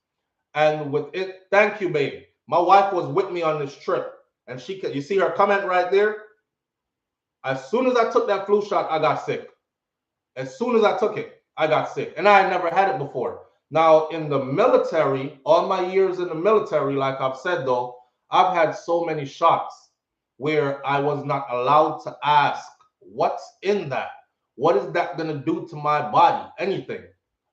Speaker 1: and with it, thank you, baby. My wife was with me on this trip, and she could. You see her comment right there. As soon as I took that flu shot, I got sick. As soon as I took it, I got sick, and I had never had it before. Now, in the military, all my years in the military, like I've said though, I've had so many shots where I was not allowed to ask, what's in that? What is that going to do to my body? Anything.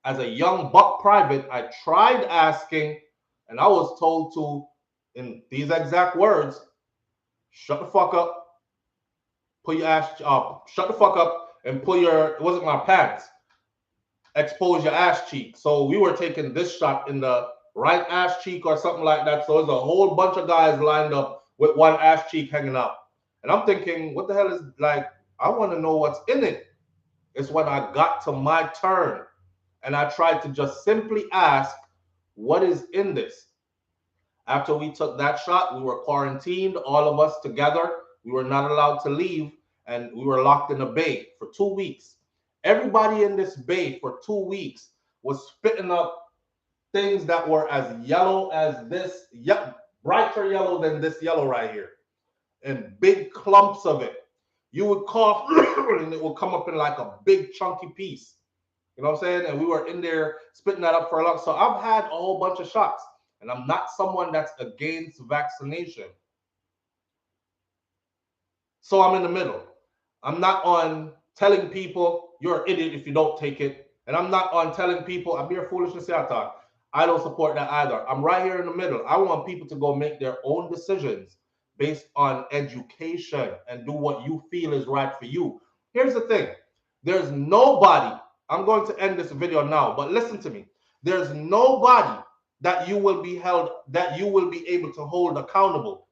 Speaker 1: As a young buck private, I tried asking, and I was told to, in these exact words, shut the fuck up, pull your ass up, shut the fuck up, and pull your, it wasn't my pants, expose your ass cheek. So we were taking this shot in the right ass cheek or something like that. So there's a whole bunch of guys lined up with one ass cheek hanging out. And I'm thinking, what the hell is, like, I want to know what's in it. It's when I got to my turn and I tried to just simply ask, what is in this? After we took that shot, we were quarantined, all of us together. We were not allowed to leave, and we were locked in a bay for 2 weeks. Everybody in this bay for 2 weeks was spitting up things that were as yellow as this, brighter yellow than this yellow right here, and big clumps of it. You would cough, and it would come up in like a big chunky piece. You know what I'm saying? And we were in there spitting that up for a long. So I've had a whole bunch of shots, and I'm not someone that's against vaccination. So I'm in the middle. I'm not on telling people you're an idiot if you don't take it. And I'm not on telling people I'm being foolishness. I don't support that either. I'm right here in the middle. I want people to go make their own decisions based on education and do what you feel is right for you. Here's the thing. There's nobody, I'm going to end this video now, but listen to me. There's nobody that you will be held, that you will be able to hold accountable,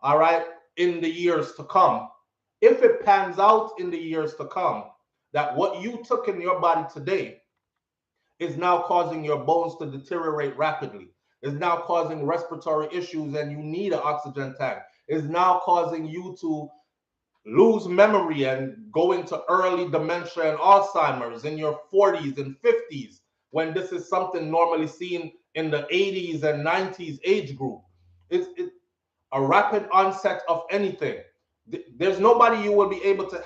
Speaker 1: all right, in the years to come. If it pans out in the years to come that what you took in your body today is now causing your bones to deteriorate rapidly, is now causing respiratory issues and you need an oxygen tank, is now causing you to lose memory and go into early dementia and Alzheimer's in your 40s and 50s, when this is something normally seen in the 80s and 90s age group. It's a rapid onset of anything. There's nobody you will be able to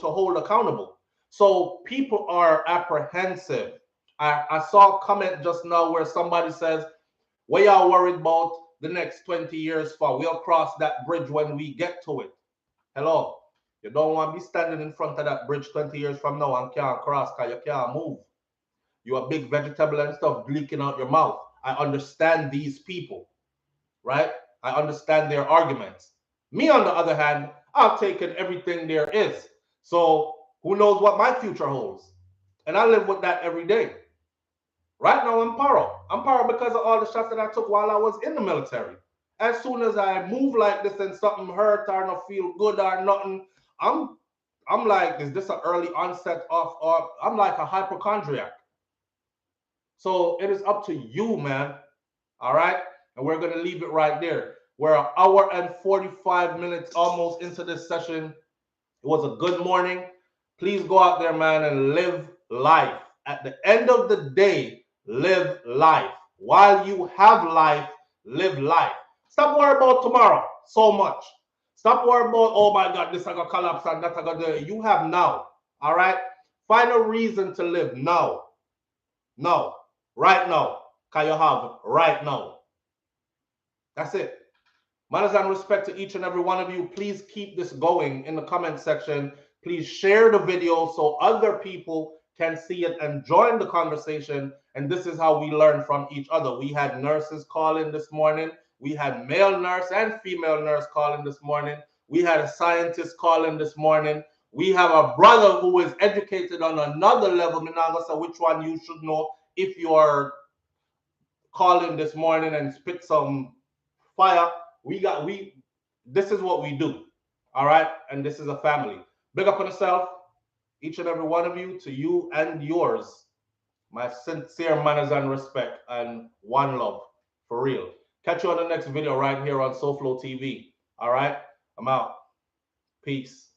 Speaker 1: hold accountable. So people are apprehensive. I saw a comment just now where somebody says, what y'all worried about the next 20 years for? We'll cross that bridge when we get to it. Hello, you don't want to be standing in front of that bridge 20 years from now and can't cross because you can't move. You're a big vegetable and stuff leaking out your mouth. I understand these people, right? I understand their arguments. Me, on the other hand, I've taken everything there is. So who knows what my future holds? And I live with that every day. Right now, I'm paro. I'm paro because of all the shots that I took while I was in the military. As soon as I move like this and something hurt or not feel good or nothing, I'm like, is this an early onset of, or I'm like a hypochondriac. So it is up to you, man. All right? And we're going to leave it right there. We're an hour and 45 minutes almost into this session. It was a good morning. Please go out there, man, and live life. At the end of the day, live life. While you have life, live life. Stop worrying about tomorrow so much. Stop worrying about, oh my God, this I got collapse and that I got do. You have now. All right? Find a reason to live now. Now. Right now. Can you have right now? That's it. Manners and respect to each and every one of you. Please keep this going in the comment section. Please share the video so other people can see it and join the conversation. And this is how we learn from each other. We had nurses call in this morning. We had male nurse and female nurse call in this morning. We had a scientist call in this morning. We have a brother who is educated on another level. Minagasa, which one you should know if you are calling this morning and spit some fire. This is what we do. All right. And this is a family. Big up on yourself, each and every one of you, to you and yours. My sincere manners and respect and one love. For real. Catch you on the next video right here on SouFLoTV. All right. I'm out. Peace.